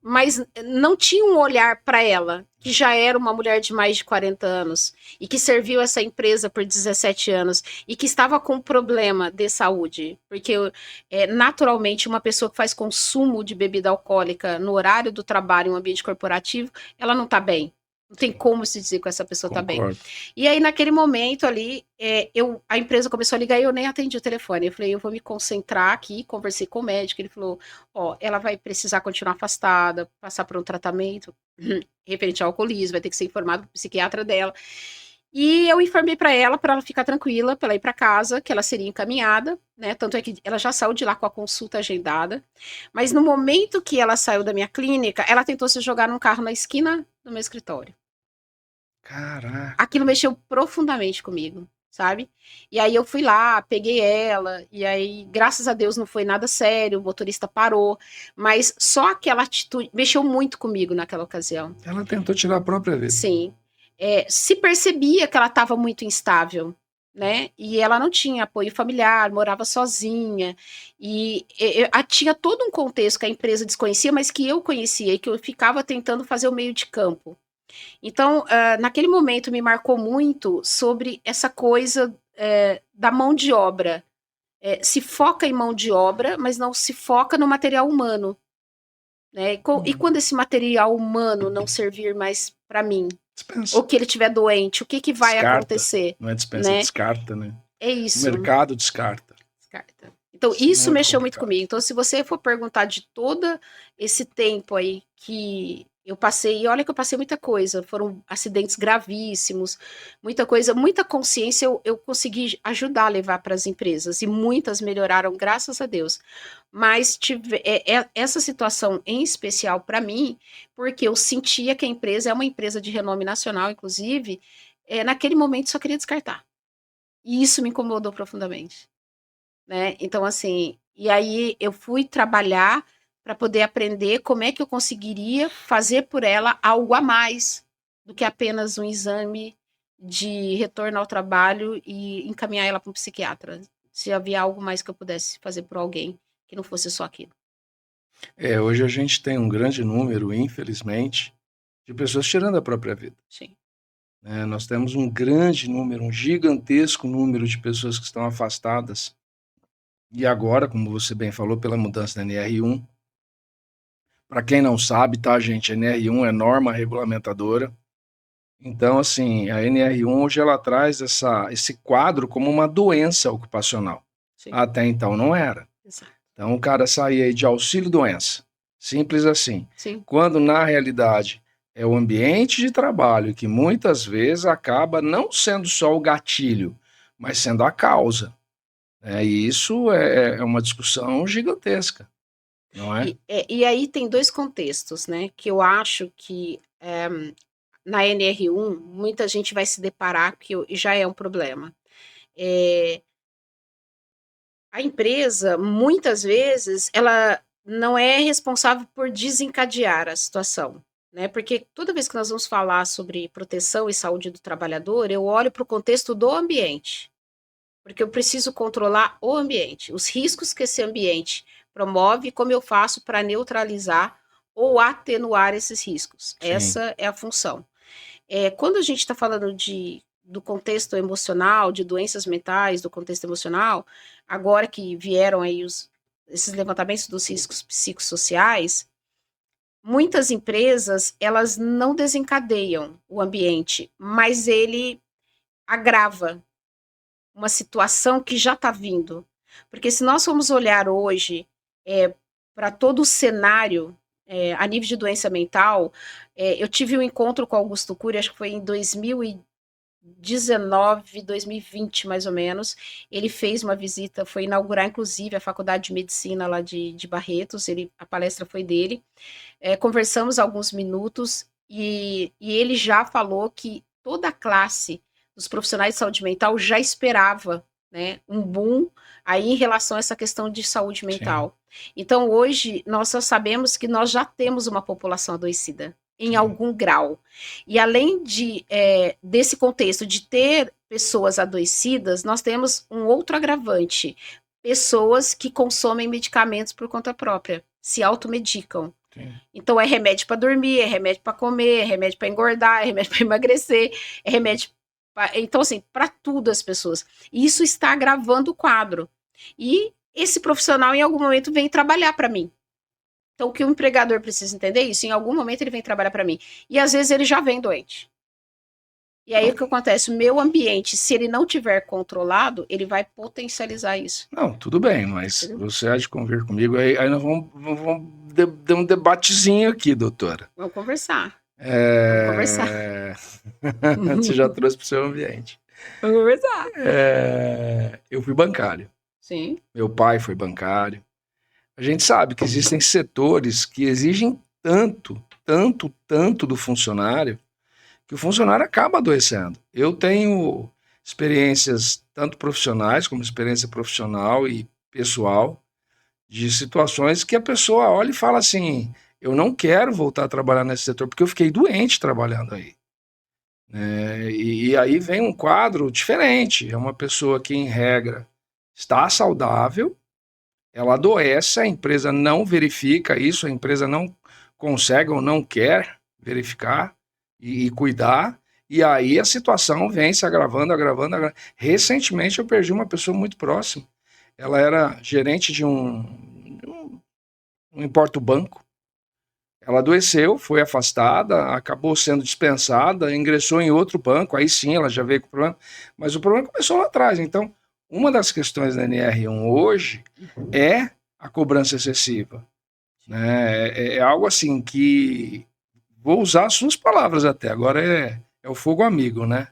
mas não tinha um olhar para ela, que já era uma mulher de mais de 40 anos e que serviu essa empresa por 17 anos e que estava com problema de saúde, porque naturalmente uma pessoa que faz consumo de bebida alcoólica no horário do trabalho em um ambiente corporativo, ela não está bem. Não tem como se dizer que essa pessoa está bem. E aí, naquele momento ali, a empresa começou a ligar e eu nem atendi o telefone. Eu falei, eu vou me concentrar aqui, conversei com o médico, ele falou, ela vai precisar continuar afastada, passar por um tratamento referente ao alcoolismo, vai ter que ser informado para o psiquiatra dela. E eu informei para ela ficar tranquila, para ela ir para casa, que ela seria encaminhada, né? Tanto é que ela já saiu de lá com a consulta agendada. Mas no momento que ela saiu da minha clínica, ela tentou se jogar num carro na esquina do meu escritório. Caraca. Aquilo mexeu profundamente comigo, sabe? E aí eu fui lá, peguei ela, e aí, graças a Deus, não foi nada sério, o motorista parou, mas só aquela atitude mexeu muito comigo naquela ocasião. Ela tentou tirar a própria vida. Sim. Se percebia que ela estava muito instável, né? E ela não tinha apoio familiar, morava sozinha, e tinha todo um contexto que a empresa desconhecia, mas que eu conhecia e que eu ficava tentando fazer o meio de campo. Então, naquele momento me marcou muito sobre essa coisa da mão de obra. Se foca em mão de obra, mas não se foca no material humano. Né? E quando esse material humano não servir mais para mim? Dispensa. Ou que ele estiver doente, o que vai acontecer? Não é dispensa, né? Descarta, né? É isso. O mercado descarta. Então, isso mexeu muito comigo. Então, se você for perguntar de todo esse tempo aí que eu passei, e olha que eu passei muita coisa, foram acidentes gravíssimos, muita coisa, muita consciência eu consegui ajudar a levar para as empresas, e muitas melhoraram, graças a Deus. Mas essa situação em especial para mim, porque eu sentia que a empresa é uma empresa de renome nacional, inclusive, naquele momento só queria descartar. E isso me incomodou profundamente. Né? Então, assim, e aí eu fui trabalhar para poder aprender como é que eu conseguiria fazer por ela algo a mais do que apenas um exame de retorno ao trabalho e encaminhar ela para um psiquiatra. Se havia algo mais que eu pudesse fazer por alguém que não fosse só aquilo. Hoje a gente tem um grande número, infelizmente, de pessoas tirando a própria vida. Sim. Nós temos um grande número, um gigantesco número de pessoas que estão afastadas. E agora, como você bem falou, pela mudança da NR1. Para quem não sabe, tá, gente? A NR1 é norma regulamentadora. Então, assim, a NR1 hoje ela traz esse quadro como uma doença ocupacional. Sim. Até então não era. Exato. Então o cara saía de auxílio-doença. Simples assim. Sim. Quando, na realidade, é o ambiente de trabalho que muitas vezes acaba não sendo só o gatilho, mas sendo a causa. E isso é uma discussão gigantesca, não é? E aí tem dois contextos, né? Que eu acho que na NR1 muita gente vai se deparar que já é um problema. A empresa, muitas vezes, ela não é responsável por desencadear a situação. Né? Porque toda vez que nós vamos falar sobre proteção e saúde do trabalhador, eu olho para o contexto do ambiente. Porque eu preciso controlar o ambiente, os riscos que esse ambiente promove e como eu faço para neutralizar ou atenuar esses riscos. Sim. Essa é a função. Quando a gente está falando do contexto emocional, de doenças mentais, do contexto emocional, agora que vieram aí esses levantamentos dos riscos psicossociais, muitas empresas, elas não desencadeiam o ambiente, mas ele agrava uma situação que já está vindo. Porque se nós formos olhar hoje para todo o cenário a nível de doença mental, eu tive um encontro com Augusto Cury, acho que foi em 2019, 2020 mais ou menos. Ele fez uma visita, foi inaugurar inclusive a Faculdade de Medicina lá de Barretos, a palestra foi dele. Conversamos alguns minutos e ele já falou que toda a classe dos profissionais de saúde mental já esperava, né, um boom aí em relação a essa questão de saúde mental. Sim. Então, hoje, nós só sabemos que nós já temos uma população adoecida, em algum grau. E além desse contexto de ter pessoas adoecidas, nós temos um outro agravante, pessoas que consomem medicamentos por conta própria, se automedicam. Sim. Então é remédio para dormir, é remédio para comer, é remédio para engordar, é remédio para emagrecer, é remédio então assim, para tudo as pessoas. E isso está agravando o quadro. E esse profissional em algum momento vem trabalhar para mim. Então o que o empregador precisa entender é isso, em algum momento ele vem trabalhar para mim. E às vezes ele já vem doente. E aí o que acontece? O meu ambiente, se ele não tiver controlado, ele vai potencializar isso. Não, tudo bem, mas você há de convir comigo, aí nós vamos ter um debatezinho aqui, doutora. Vamos conversar. Vamos conversar. Você já trouxe para o seu ambiente. Vamos conversar. Eu fui bancário. Sim. Meu pai foi bancário. A gente sabe que existem setores que exigem tanto do funcionário, que o funcionário acaba adoecendo. Eu tenho experiências tanto profissionais, como experiência profissional e pessoal, de situações que a pessoa olha e fala assim, eu não quero voltar a trabalhar nesse setor, porque eu fiquei doente trabalhando aí. E aí vem um quadro diferente, é uma pessoa que, em regra, está saudável, ela adoece, a empresa não verifica isso, a empresa não consegue ou não quer verificar e cuidar, e aí a situação vem se agravando. Recentemente eu perdi uma pessoa muito próxima, ela era gerente de não importa o banco, ela adoeceu, foi afastada, acabou sendo dispensada, ingressou em outro banco, aí sim ela já veio com problema, mas o problema começou lá atrás. Então, uma das questões da NR1 hoje é a cobrança excessiva. Né? É algo assim que, vou usar as suas palavras até, agora é o fogo amigo, né?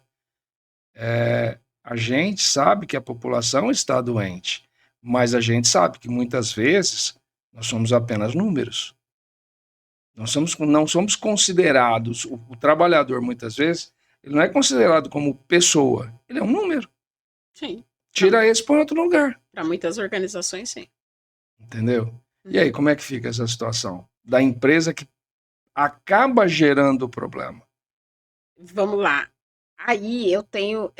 A gente sabe que a população está doente, mas a gente sabe que muitas vezes nós somos apenas números. Não somos considerados, o trabalhador muitas vezes, ele não é considerado como pessoa, ele é um número. Sim. Tira esse põe em outro lugar. Para muitas organizações, sim. Entendeu? E aí, como é que fica essa situação? Da empresa que acaba gerando o problema. Vamos lá. Aí eu tenho,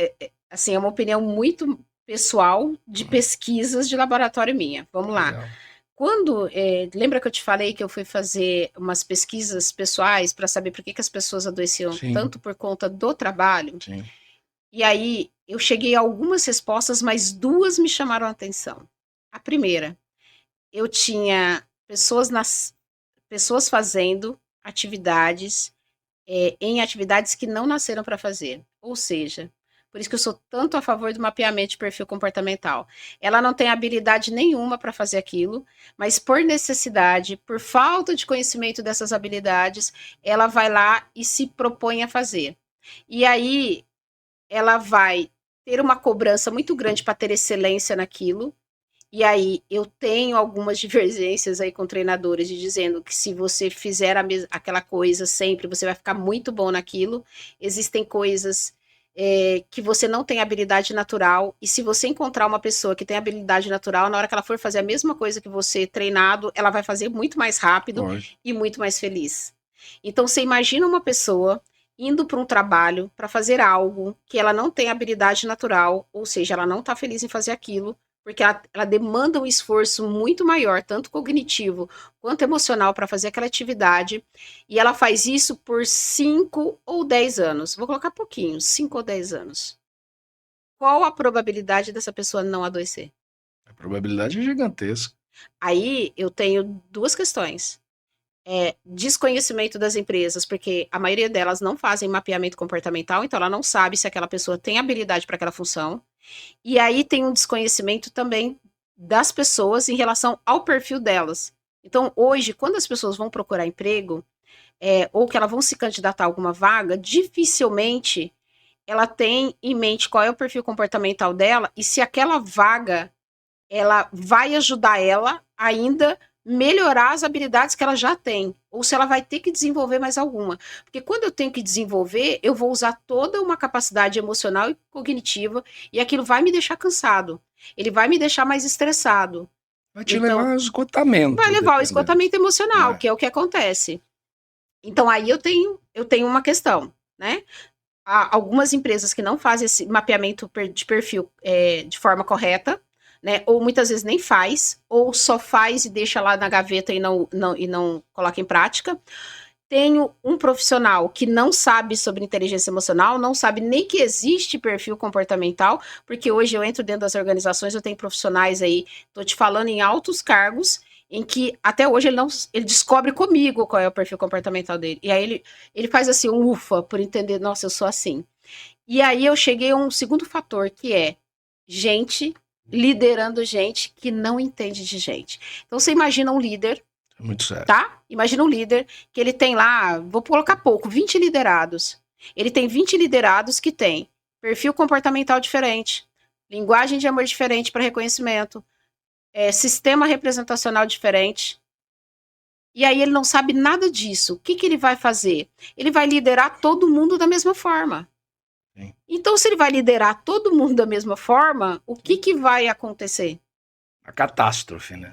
assim, é uma opinião muito pessoal de pesquisas de laboratório minha. Vamos lá. Legal. Quando, lembra que eu te falei que eu fui fazer umas pesquisas pessoais para saber por que as pessoas adoeciam Sim. tanto por conta do trabalho? Sim. E aí eu cheguei a algumas respostas, mas duas me chamaram a atenção. A primeira, eu tinha pessoas fazendo atividades em atividades que não nasceram para fazer. Ou seja, por isso que eu sou tanto a favor do mapeamento de perfil comportamental. Ela não tem habilidade nenhuma para fazer aquilo, mas por necessidade, por falta de conhecimento dessas habilidades, ela vai lá e se propõe a fazer. E aí ela vai ter uma cobrança muito grande para ter excelência naquilo. E aí eu tenho algumas divergências aí com treinadores de dizendo que se você fizer aquela coisa sempre, você vai ficar muito bom naquilo. Existem coisas que você não tem habilidade natural, e se você encontrar uma pessoa que tem habilidade natural, na hora que ela for fazer a mesma coisa que você treinado, ela vai fazer muito mais rápido e muito mais feliz. Então você imagina uma pessoa indo para um trabalho para fazer algo que ela não tem habilidade natural, ou seja, ela não está feliz em fazer aquilo, porque ela demanda um esforço muito maior, tanto cognitivo quanto emocional, para fazer aquela atividade, e ela faz isso por 5 ou 10 anos. Vou colocar pouquinho, 5 ou 10 anos. Qual a probabilidade dessa pessoa não adoecer? A probabilidade é gigantesca. Aí eu tenho duas questões. Desconhecimento das empresas, porque a maioria delas não fazem mapeamento comportamental, então ela não sabe se aquela pessoa tem habilidade para aquela função. E aí tem um desconhecimento também das pessoas em relação ao perfil delas. Então, hoje, quando as pessoas vão procurar emprego, ou que elas vão se candidatar a alguma vaga, dificilmente ela tem em mente qual é o perfil comportamental dela e se aquela vaga ela vai ajudar ela ainda melhorar as habilidades que ela já tem, ou se ela vai ter que desenvolver mais alguma. Porque quando eu tenho que desenvolver, eu vou usar toda uma capacidade emocional e cognitiva, e aquilo vai me deixar cansado. Ele vai me deixar mais estressado. Vai te levar ao esgotamento. Vai levar ao esgotamento emocional, que é o que acontece. Então aí eu tenho uma questão, né? Há algumas empresas que não fazem esse mapeamento de perfil de forma correta, né? Ou muitas vezes nem faz, ou só faz e deixa lá na gaveta e não coloca em prática. Tenho um profissional que não sabe sobre inteligência emocional, não sabe nem que existe perfil comportamental, porque hoje eu entro dentro das organizações, eu tenho profissionais aí, tô te falando em altos cargos, em que até hoje ele descobre comigo qual é o perfil comportamental dele. E aí ele faz assim, um ufa, por entender, nossa, eu sou assim. E aí eu cheguei a um segundo fator, que é gente liderando gente que não entende de gente. Então você imagina um líder, Muito sério. tá? Imagina um líder que ele tem lá, vou colocar pouco, 20 liderados. Ele tem 20 liderados que tem perfil comportamental diferente, linguagem de amor diferente para reconhecimento, sistema representacional diferente. E aí ele não sabe nada disso. O que ele vai fazer? Ele vai liderar todo mundo da mesma forma. Sim. Então, se ele vai liderar todo mundo da mesma forma, o que vai acontecer? A catástrofe, né?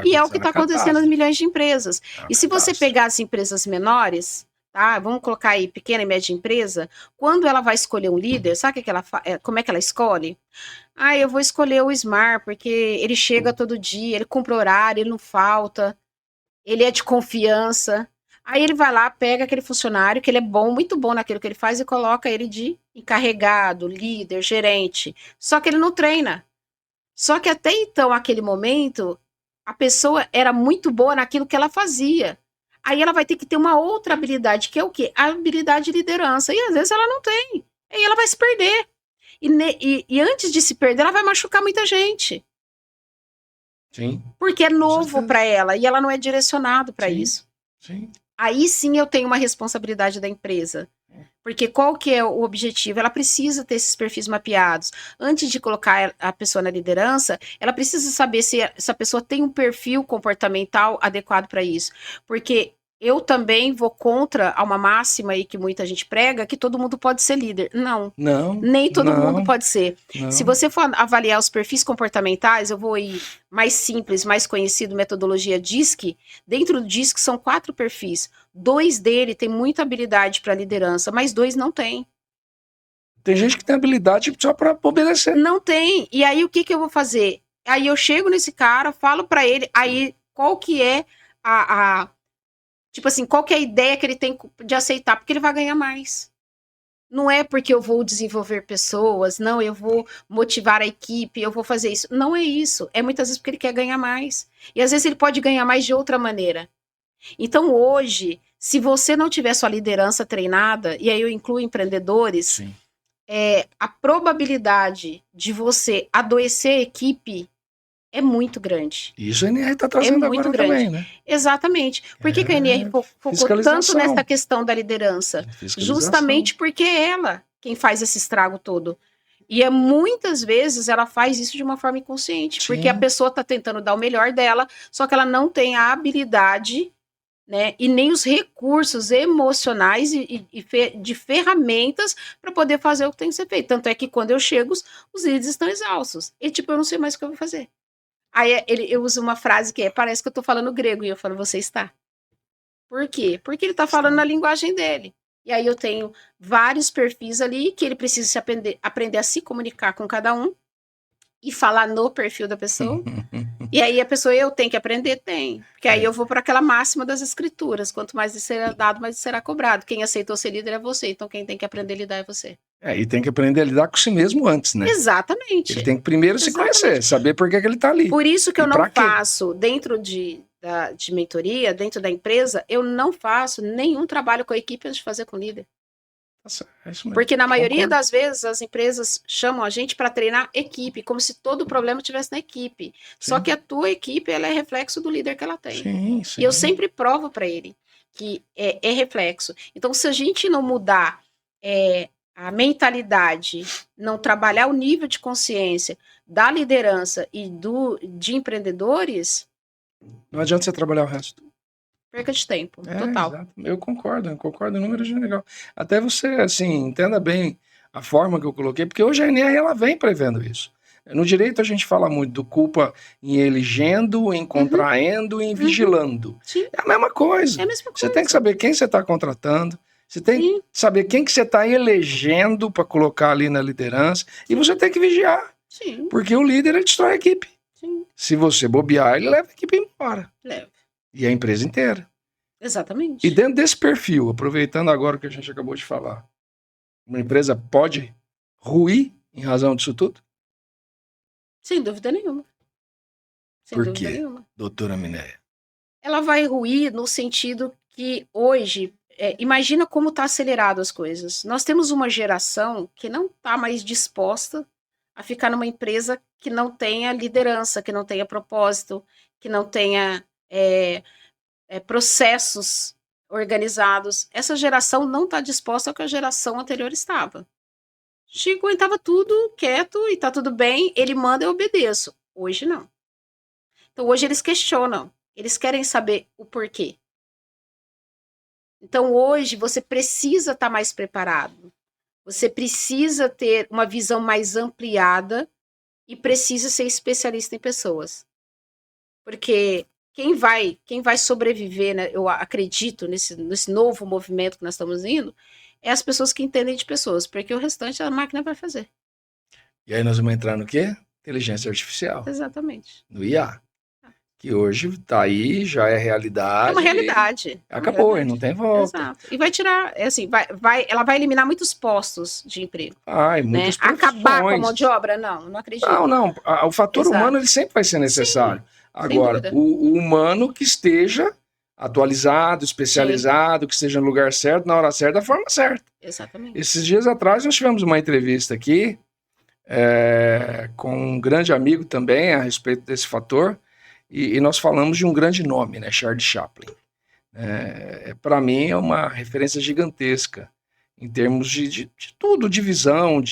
E é o que está acontecendo nas milhões de empresas. E se você catástrofe. pegar as empresas menores, tá? Vamos colocar aí pequena e média empresa, quando ela vai escolher um líder, sabe o que ela como é que ela escolhe? Ah, eu vou escolher o Smart, porque ele chega todo dia, ele cumpre horário, ele não falta, ele é de confiança. Aí ele vai lá, pega aquele funcionário, que ele é bom, muito bom naquilo que ele faz, e coloca ele de encarregado, líder, gerente. Só que ele não treina. Só que até então, aquele momento, a pessoa era muito boa naquilo que ela fazia. Aí ela vai ter que ter uma outra habilidade, que é o quê? A habilidade de liderança. E às vezes ela não tem. Aí ela vai se perder. E antes de se perder, ela vai machucar muita gente. Sim. Porque é novo para ela e ela não é direcionado para isso. Sim. Aí sim eu tenho uma responsabilidade da empresa. Porque qual que é o objetivo? Ela precisa ter esses perfis mapeados. Antes de colocar a pessoa na liderança, ela precisa saber se essa pessoa tem um perfil comportamental adequado para isso. Porque eu também vou contra uma máxima aí que muita gente prega, que todo mundo pode ser líder. Não. Nem todo mundo pode ser. Não. Se você for avaliar os perfis comportamentais, eu vou ir mais simples, mais conhecido, metodologia DISC. Dentro do DISC são 4 perfis. 2 dele tem muita habilidade para liderança, mas 2 não tem. Tem gente que tem habilidade só para obedecer. Não tem. E aí o que eu vou fazer? Aí eu chego nesse cara, falo para ele, aí qual que é tipo assim, qual que é a ideia que ele tem de aceitar? Porque ele vai ganhar mais. Não é porque eu vou desenvolver pessoas, não, eu vou motivar a equipe, eu vou fazer isso. Não é isso. É muitas vezes porque ele quer ganhar mais. E às vezes ele pode ganhar mais de outra maneira. Então hoje, se você não tiver sua liderança treinada, e aí eu incluo empreendedores, a probabilidade de você adoecer a equipe é muito grande. Isso a NR está trazendo agora também, né? Exatamente. Por que a NR focou tanto nessa questão da liderança? Justamente porque é ela quem faz esse estrago todo. E muitas vezes ela faz isso de uma forma inconsciente, porque a pessoa está tentando dar o melhor dela, só que ela não tem a habilidade, né, e nem os recursos emocionais de ferramentas para poder fazer o que tem que ser feito. Tanto é que quando eu chego, os líderes estão exaustos. E tipo, eu não sei mais o que eu vou fazer. Aí eu uso uma frase que parece que eu tô falando grego, e eu falo, você está. Por quê? Porque ele tá falando na linguagem dele. E aí eu tenho vários perfis ali que ele precisa aprender a se comunicar com cada um e falar no perfil da pessoa. E aí a pessoa, eu tenho que aprender? Tem. Porque aí eu vou para aquela máxima das escrituras, quanto mais lhe será dado, mais lhe será cobrado. Quem aceitou ser líder é você, então quem tem que aprender a lidar é você. E tem que aprender a lidar com si mesmo antes, né? Exatamente. Ele tem que primeiro se conhecer, saber por que ele tá ali. Por isso que eu não faço, dentro de mentoria, dentro da empresa, eu não faço nenhum trabalho com a equipe antes de fazer com o líder. Nossa, é isso mesmo. Porque na maioria das vezes as empresas chamam a gente para treinar equipe, como se todo o problema estivesse na equipe. Sim. Só que a tua equipe, ela é reflexo do líder que ela tem. Sim, sim. E eu sempre provo para ele que é reflexo. Então, se a gente não mudar a mentalidade, não trabalhar o nível de consciência da liderança e de empreendedores... Não adianta você trabalhar o resto. Perca de tempo, total. Exato. Eu concordo, o número é legal. Até você, assim, entenda bem a forma que eu coloquei, porque hoje a NR, ela vem prevendo isso. No direito a gente fala muito do culpa em elegendo, em contraendo e em vigilando. Sim. É a mesma coisa. É a mesma coisa. Você tem que saber quem você está contratando, você tem que saber quem que você está elegendo para colocar ali na liderança, e você tem que vigiar. Sim. Porque o líder, ele destrói a equipe. Sim. Se você bobear, ele leva a equipe embora. Leva. E a empresa inteira. Exatamente. E dentro desse perfil, aproveitando agora o que a gente acabou de falar, uma empresa pode ruir em razão disso tudo? Sem dúvida nenhuma. Sem Por dúvida quê, nenhuma. doutora Minéia? Ela vai ruir no sentido que hoje, imagina como está acelerado as coisas. Nós temos uma geração que não está mais disposta a ficar numa empresa que não tenha liderança, que não tenha propósito, que não tenha processos organizados. Essa geração não está disposta ao que a geração anterior estava. Chico aguentava tudo quieto e tá tudo bem, ele manda, eu obedeço. Hoje não. Então hoje eles questionam, eles querem saber o porquê. Então hoje você precisa estar mais preparado. Você precisa ter uma visão mais ampliada e precisa ser especialista em pessoas. Porque quem vai sobreviver, né, eu acredito, nesse novo movimento que nós estamos indo, é as pessoas que entendem de pessoas, porque o restante a máquina vai fazer. E aí nós vamos entrar no quê? Inteligência artificial. Exatamente. No IA. Que hoje está aí, já é realidade. É uma realidade. Acabou, e não tem volta. Exato. E vai tirar, assim, ela vai eliminar muitos postos de emprego. E muitas profissões. Acabar com a mão de obra? Não acredito. Não. O fator humano ele sempre vai ser necessário. Sim, agora, o humano que esteja atualizado, especializado, que esteja no lugar certo, na hora certa, da forma certa. Exatamente. Esses dias atrás nós tivemos uma entrevista aqui com um grande amigo também a respeito desse fator, e nós falamos de um grande nome, né, Charlie Chaplin. Para mim é uma referência gigantesca em termos de tudo, de visão,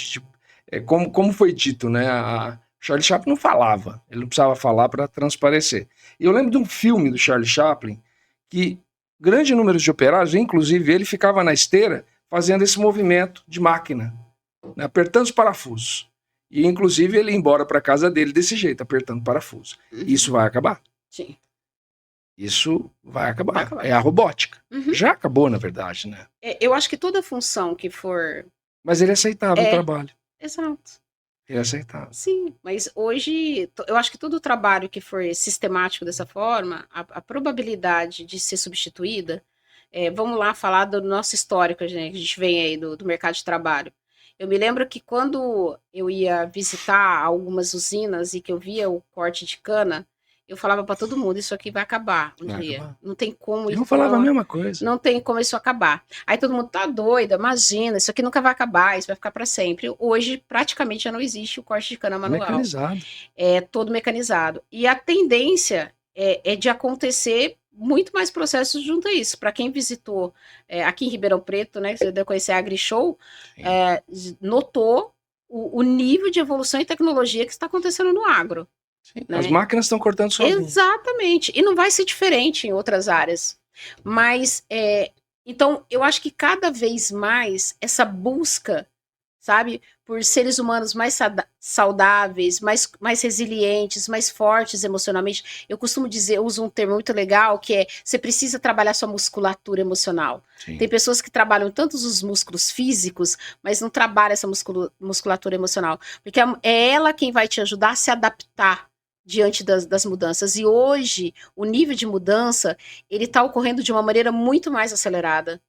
como foi dito, né? Charlie Chaplin não falava, ele não precisava falar para transparecer. E eu lembro de um filme do Charlie Chaplin que grande número de operários, inclusive ele, ficava na esteira fazendo esse movimento de máquina, né, apertando os parafusos. E inclusive ele ia embora para casa dele desse jeito, apertando parafuso. Isso vai acabar? Sim. Isso vai acabar. É a robótica. Já acabou, na verdade, né? Eu acho que toda função que for... Mas ele aceitava o trabalho. Exato. Ele aceitava. Sim, mas hoje, eu acho que todo trabalho que for sistemático dessa forma, a probabilidade de ser substituída... vamos lá falar do nosso histórico, né, que a gente vem aí do mercado de trabalho. Eu me lembro que quando eu ia visitar algumas usinas e que eu via o corte de cana, eu falava para todo mundo, isso aqui vai acabar um dia. Acabar. Não tem como... Eu falava a mesma coisa. Não tem como isso acabar. Aí todo mundo tá doido, imagina, isso aqui nunca vai acabar, isso vai ficar para sempre. Hoje, praticamente, já não existe o corte de cana manual. Mecanizado. É todo mecanizado. E a tendência é de acontecer muito mais processos junto a isso. Para quem visitou aqui em Ribeirão Preto, né, que você deve conhecer a AgriShow, notou o nível de evolução e tecnologia que está acontecendo no agro. Sim, né? As máquinas estão cortando sozinhas. Exatamente. E não vai ser diferente em outras áreas. Mas, então, eu acho que cada vez mais essa busca, sabe, por seres humanos mais saudáveis, mais resilientes, mais fortes emocionalmente. Eu costumo dizer, eu uso um termo muito legal, que é, você precisa trabalhar sua musculatura emocional. Sim. Tem pessoas que trabalham tanto os músculos físicos, mas não trabalham essa musculatura emocional. Porque é ela quem vai te ajudar a se adaptar diante das mudanças. E hoje, o nível de mudança, ele está ocorrendo de uma maneira muito mais acelerada.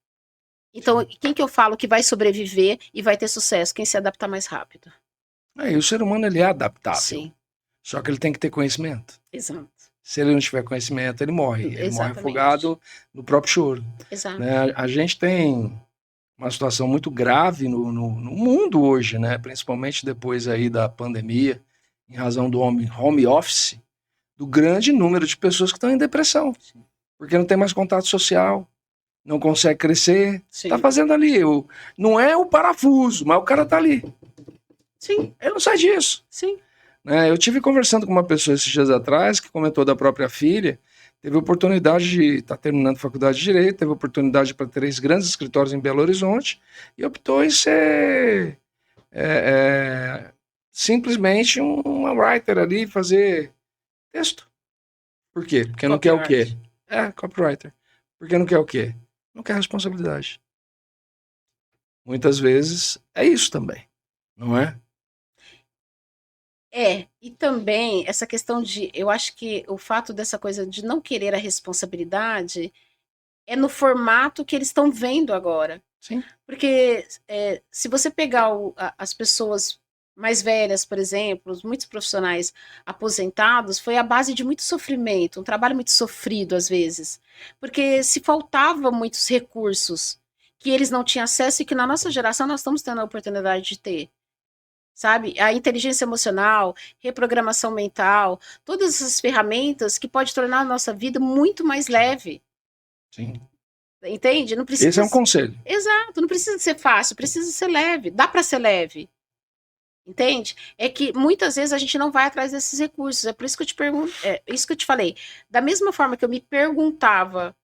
Então, quem que eu falo que vai sobreviver e vai ter sucesso? Quem se adaptar mais rápido. E o ser humano, ele é adaptável. Sim. Só que ele tem que ter conhecimento. Exato. Se ele não tiver conhecimento, ele morre. Ele Exatamente. Morre afogado no próprio choro. Exato. Né? A gente tem uma situação muito grave no mundo hoje, né? Principalmente depois aí da pandemia, em razão do home office, do grande número de pessoas que estão em depressão. Sim. Porque não tem mais contato social. Não consegue crescer, Sim. Tá fazendo ali, não é o parafuso, mas o cara tá ali. Sim. Ele não sai disso. Sim. Eu tive conversando com uma pessoa esses dias atrás, que comentou da própria filha, teve oportunidade de estar terminando a faculdade de Direito, teve oportunidade para 3 grandes escritórios em Belo Horizonte, e optou em ser simplesmente uma writer ali, fazer texto. Por quê? Porque não quer o quê? Copywriter. Porque não quer o quê? Não quer responsabilidade. Muitas vezes é isso também, não é? E também essa questão eu acho que o fato dessa coisa de não querer a responsabilidade é no formato que eles estão vendo agora. Sim. Porque se você pegar as pessoas mais velhas, por exemplo, muitos profissionais aposentados, foi a base de muito sofrimento, um trabalho muito sofrido às vezes, porque se faltavam muitos recursos que eles não tinham acesso e que na nossa geração nós estamos tendo a oportunidade de ter. Sabe? A inteligência emocional, reprogramação mental, todas essas ferramentas que pode tornar a nossa vida muito mais leve. Sim. Entende? Não Esse precisa. é um conselho. Exato, não precisa ser fácil, precisa ser leve. Dá para ser leve. Entende? É que muitas vezes a gente não vai atrás desses recursos. É por isso que eu te pergunto, é isso que eu te falei. Da mesma forma que eu me perguntava,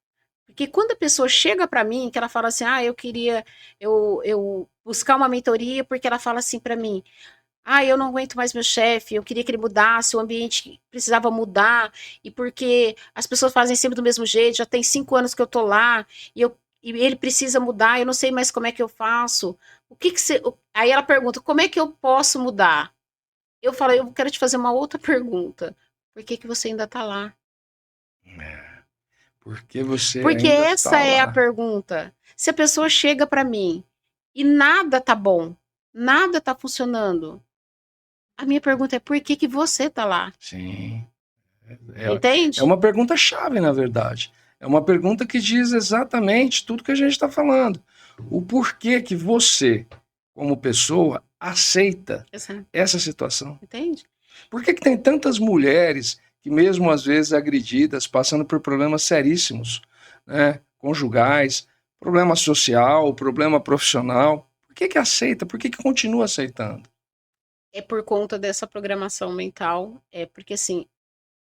porque quando a pessoa chega para mim, que ela fala assim: "Ah, eu queria eu buscar uma mentoria", porque ela fala assim para mim: "Ah, eu não aguento mais meu chefe, eu queria que ele mudasse, o ambiente precisava mudar, e porque as pessoas fazem sempre do mesmo jeito, já tem 5 anos que eu tô lá, e ele precisa mudar, eu não sei mais como é que eu faço. O que que você." Aí ela pergunta: "Como é que eu posso mudar?" Eu falo: "Eu quero te fazer uma outra pergunta. Por que que você ainda tá lá?" Porque você Porque ainda essa está é a lá. pergunta. Se a pessoa chega para mim e nada tá bom, nada tá funcionando, a minha pergunta é: por que que você tá lá? Sim. É Entende? uma pergunta chave, na verdade. É uma pergunta que diz exatamente tudo que a gente está falando. O porquê que você, como pessoa, aceita Exato. essa situação. Entende? Por que tem tantas mulheres que, mesmo às vezes agredidas, passando por problemas seríssimos, né, conjugais, problema social, problema profissional, por que aceita? Por que continua aceitando? É por conta dessa programação mental, porque assim,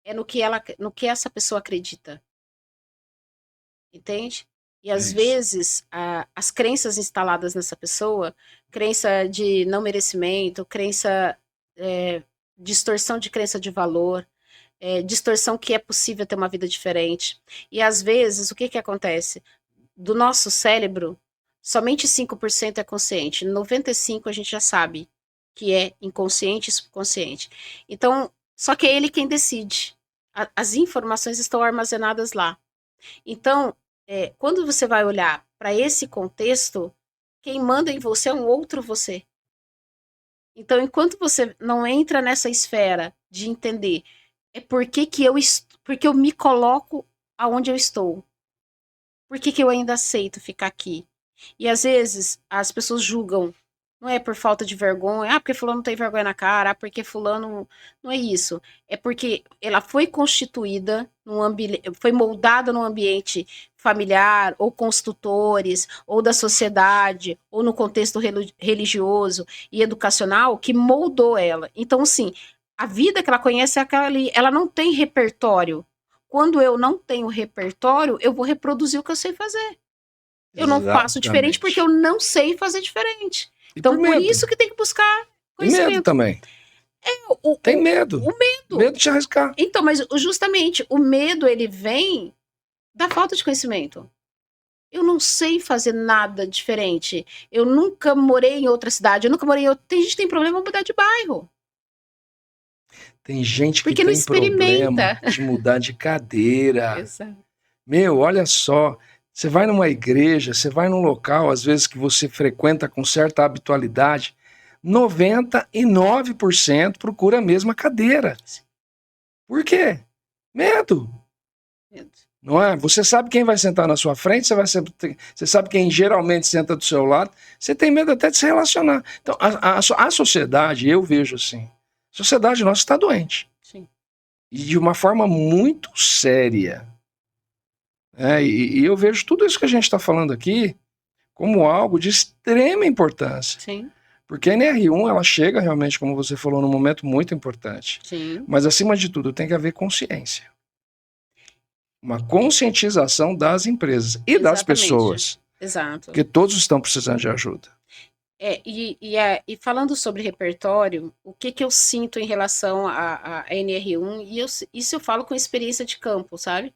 é no que essa pessoa acredita, entende? E É às isso. vezes as crenças instaladas nessa pessoa, crença de não merecimento, crença, é, distorção de crença de valor, distorção que é possível ter uma vida diferente. E às vezes, o que que acontece? Do nosso cérebro, somente 5% é consciente, 95% a gente já sabe que é inconsciente e subconsciente. Então, só que é ele quem decide. As informações estão armazenadas lá. Então, quando você vai olhar para esse contexto, quem manda em você é um outro você. Então, enquanto você não entra nessa esfera de entender por que que porque eu me coloco aonde eu estou, por que que eu ainda aceito ficar aqui? E às vezes as pessoas julgam, não é por falta de vergonha, porque fulano não tem vergonha na cara, porque fulano não é isso. É porque ela foi constituída num ambiente, foi moldada num ambiente familiar, ou com os tutores, ou da sociedade, ou no contexto religioso e educacional que moldou ela. Então, assim, a vida que ela conhece é aquela ali, ela não tem repertório. Quando eu não tenho repertório, eu vou reproduzir o que eu sei fazer. Eu não faço diferente porque Exatamente. eu não sei fazer diferente. E Então, por por medo. isso que tem que buscar E medo conhecimento. também. O, Tem o, medo. o medo. Medo de arriscar. Então, mas justamente o medo, ele vem da falta de conhecimento. Eu não sei fazer nada diferente. Eu nunca morei em outra cidade. Eu nunca morei em outra. Tem gente que tem problema em mudar de bairro. Tem gente que Porque não tem problema experimenta. de mudar de cadeira. Exato. Meu, olha só. Você vai numa igreja, você vai num local, às vezes que você frequenta com certa habitualidade, 99% procura a mesma cadeira. Por quê? Medo. Medo. Não é? Você sabe quem vai sentar na sua frente, você sabe quem geralmente senta do seu lado, você tem medo até de se relacionar. Então, a sociedade, eu vejo assim, a sociedade nossa está doente. Sim. E de uma forma muito séria. E eu vejo tudo isso que a gente está falando aqui como algo de extrema importância. Sim. Porque a NR1, ela chega realmente, como você falou, num momento muito importante. Sim. Mas, acima de tudo, tem que haver consciência. Uma conscientização das empresas e das Exatamente. pessoas. Exato. Porque todos estão precisando de ajuda. E falando sobre repertório, o que que eu sinto em relação à NR1, isso eu falo com experiência de campo, sabe?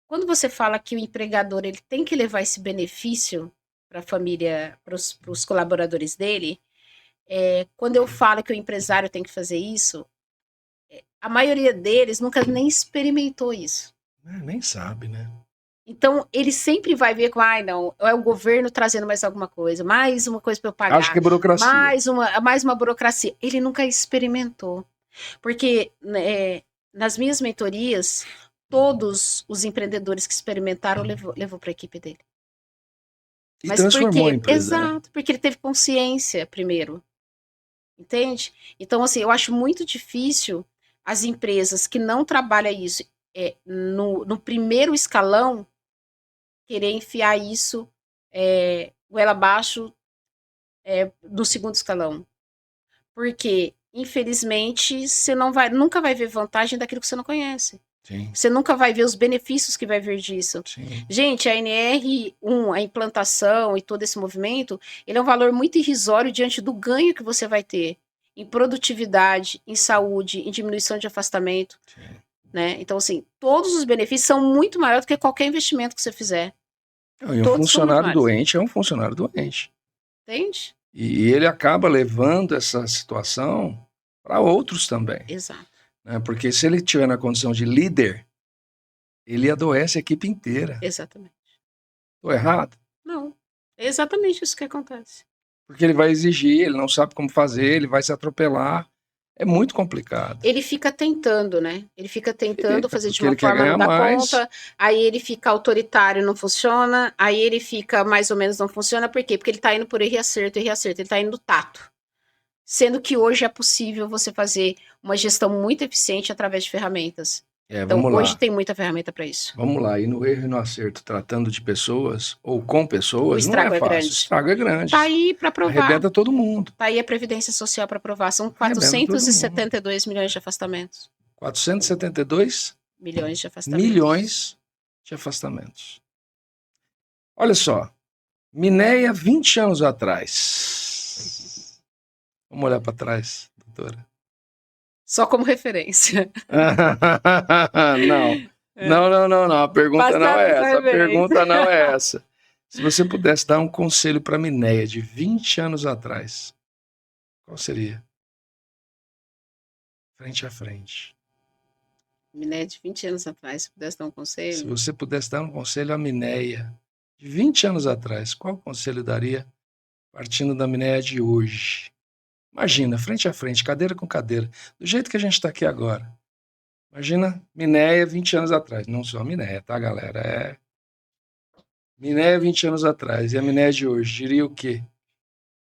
Quando você fala que o empregador ele tem que levar esse benefício para a família, para os colaboradores dele, Quando eu falo que o empresário tem que fazer isso, a maioria deles nunca nem experimentou isso. Nem sabe, né? Então, ele sempre vai ver com, não, é o governo trazendo mais alguma coisa, mais uma coisa para eu Acho que pagar, é burocracia. mais uma burocracia. Ele nunca experimentou. Porque nas minhas mentorias, todos os empreendedores que experimentaram levou para a equipe dele. E Mas por transformou a quê? empresa, né? Exato, porque ele teve consciência primeiro. Entende? Então, assim, eu acho muito difícil as empresas que não trabalham isso no primeiro escalão querer enfiar isso goela abaixo do segundo escalão. Porque, infelizmente, você nunca vai ver vantagem daquilo que você não conhece. Sim. Você nunca vai ver os benefícios que vai vir disso. Sim. Gente, a NR1, a implantação e todo esse movimento, ele é um valor muito irrisório diante do ganho que você vai ter em produtividade, em saúde, em diminuição de afastamento. Sim. Né? Então, assim, todos os benefícios são muito maiores do que qualquer investimento que você fizer. E um funcionário doente é um funcionário doente. Entende? E ele acaba levando essa situação para outros também. Exato. Né? Porque se ele estiver na condição de líder, ele adoece a equipe inteira. Exatamente. Estou errado? Não. É exatamente isso que acontece. Porque ele vai exigir, ele não sabe como fazer, ele vai se atropelar. É muito complicado. Ele fica tentando, né? Ele fica tentando fazer de uma ele forma, não dá mais. conta, aí ele fica autoritário, não funciona, aí ele fica mais ou menos não funciona, por quê? Porque ele tá indo por erro e acerto, ele tá indo no tato. Sendo que hoje é possível você fazer uma gestão muito eficiente através de ferramentas. Então, hoje tem muita ferramenta para isso. Vamos lá, e no erro e no acerto, tratando de pessoas ou com pessoas, O estrago não é fácil. Grande. O estrago é grande. Tá aí para provar. Arrebenta todo mundo. Tá aí a Previdência Social para provar. São 472 milhões de afastamentos. 472 milhões de afastamentos. Milhões de afastamentos. Olha só, Mineia, 20 anos atrás. Vamos olhar para trás, doutora. Só como referência. Não. A pergunta não é essa. A pergunta não é essa. Se você pudesse dar um conselho para a Mineia de 20 anos atrás, qual seria? Frente a frente. Mineia de 20 anos atrás, se pudesse dar um conselho? Se você pudesse dar um conselho à Mineia de 20 anos atrás, qual conselho daria partindo da Mineia de hoje? Imagina, frente a frente, cadeira com cadeira, do jeito que a gente está aqui agora. Imagina Mineia 20 anos atrás. Não só a Mineia, tá, galera? Mineia 20 anos atrás e a Mineia de hoje, diria o quê?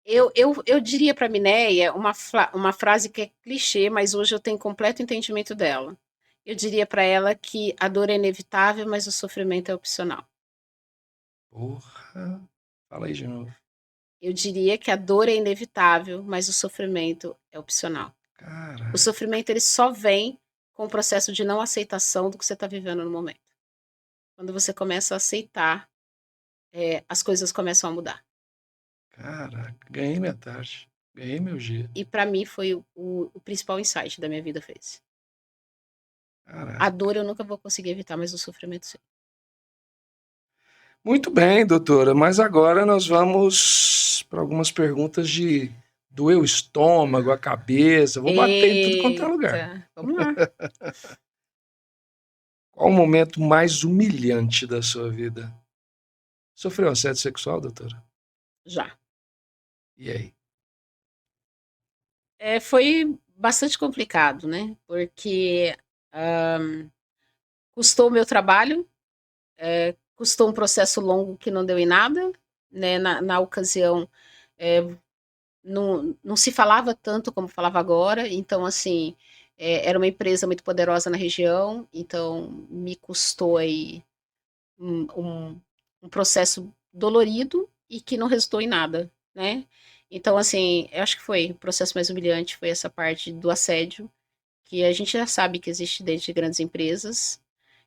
Eu diria para a Mineia uma frase que é clichê, mas hoje eu tenho completo entendimento dela. Eu diria para ela que a dor é inevitável, mas o sofrimento é opcional. Porra, fala aí de novo. Eu diria que a dor é inevitável, mas o sofrimento é opcional. Caraca. O sofrimento ele só vem com o processo de não aceitação do que você está vivendo no momento. Quando você começa a aceitar, as coisas começam a mudar. Caraca, ganhei minha tarde, ganhei meu dia. E para mim foi o principal insight da minha vida fez. Caraca. A dor eu nunca vou conseguir evitar, mas o sofrimento sim. Muito bem, doutora, mas agora nós vamos para algumas perguntas de doer o estômago, a cabeça, vou bater em tudo quanto é lugar. Vamos lá. Qual o momento mais humilhante da sua vida? Sofreu assédio sexual, doutora? Já. E aí? Foi bastante complicado, né? Porque custou o meu trabalho, custou um processo longo que não deu em nada, né? Na ocasião, não se falava tanto como falava agora, então, assim, era uma empresa muito poderosa na região, então me custou aí um processo dolorido e que não resultou em nada, né? Então, assim, eu acho que foi o processo mais humilhante, foi essa parte do assédio, que a gente já sabe que existe desde grandes empresas,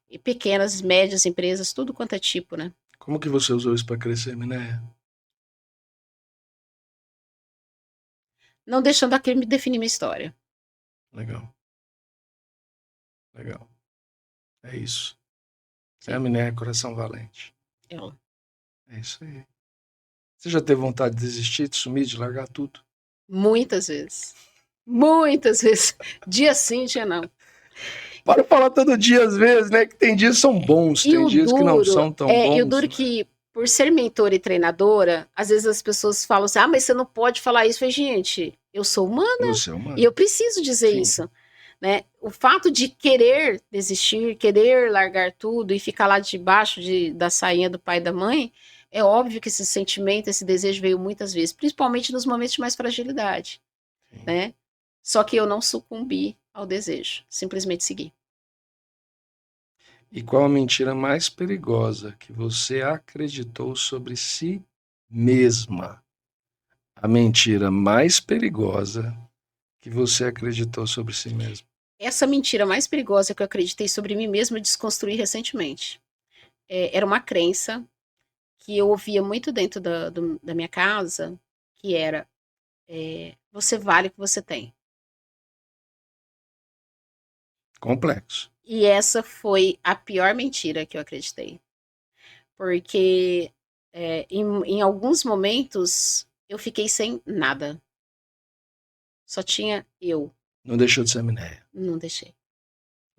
e pequenas, médias empresas, tudo quanto é tipo, né? Como que você usou isso para crescer, Minéia? Não deixando aquilo me definir minha história. Legal. É isso. Sim. É a Minéia Coração Valente. Ela. É isso aí. Você já teve vontade de desistir, de sumir, de largar tudo? Muitas vezes. Muitas vezes. Dia sim, dia não. Para falar todo dia, às vezes, né? Que tem dias que são bons, tem dias que não são tão bons. E o duro que, por ser mentora e treinadora, às vezes as pessoas falam assim, mas você não pode falar isso. Eu falei, gente, eu sou humana Você é humano. e eu preciso dizer Sim. isso. Né? O fato de querer desistir, querer largar tudo e ficar lá debaixo da sainha do pai e da mãe, é óbvio que esse sentimento, esse desejo veio muitas vezes, principalmente nos momentos de mais fragilidade. Né? Só que eu não sucumbi ao desejo, simplesmente segui. E qual a mentira mais perigosa que você acreditou sobre si mesma? A mentira mais perigosa que você acreditou sobre si mesma? Essa mentira mais perigosa que eu acreditei sobre mim mesma, eu desconstruí recentemente. Era uma crença que eu ouvia muito dentro da minha casa, que era, você vale o que você tem. Complexo. E essa foi a pior mentira que eu acreditei. Porque em alguns momentos eu fiquei sem nada. Só tinha eu. Não deixou de ser Mineia. Não deixei.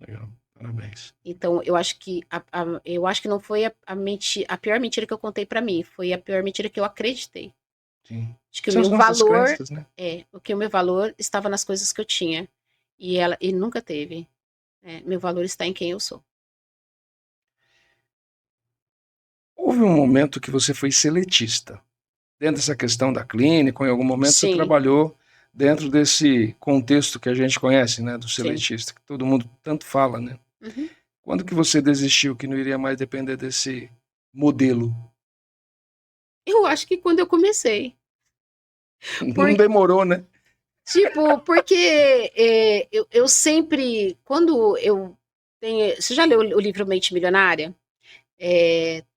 Legal, parabéns. Então, eu acho que não foi a pior mentira que eu contei pra mim, foi a pior mentira que eu acreditei. Sim. De que São o as meu nossas valor crenças, né? o meu valor estava nas coisas que eu tinha e nunca teve. Meu valor está em quem eu sou. Houve um momento que você foi seletista. Dentro dessa questão da clínica, ou em algum momento Sim. você trabalhou dentro desse contexto que a gente conhece, né, do Sim. seletista, que todo mundo tanto fala, né? Uhum. Quando que você desistiu que não iria mais depender desse modelo? Eu acho que quando eu comecei. Não demorou, né? Tipo, porque eu sempre, quando eu tenho... Você já leu o livro Mente Milionária?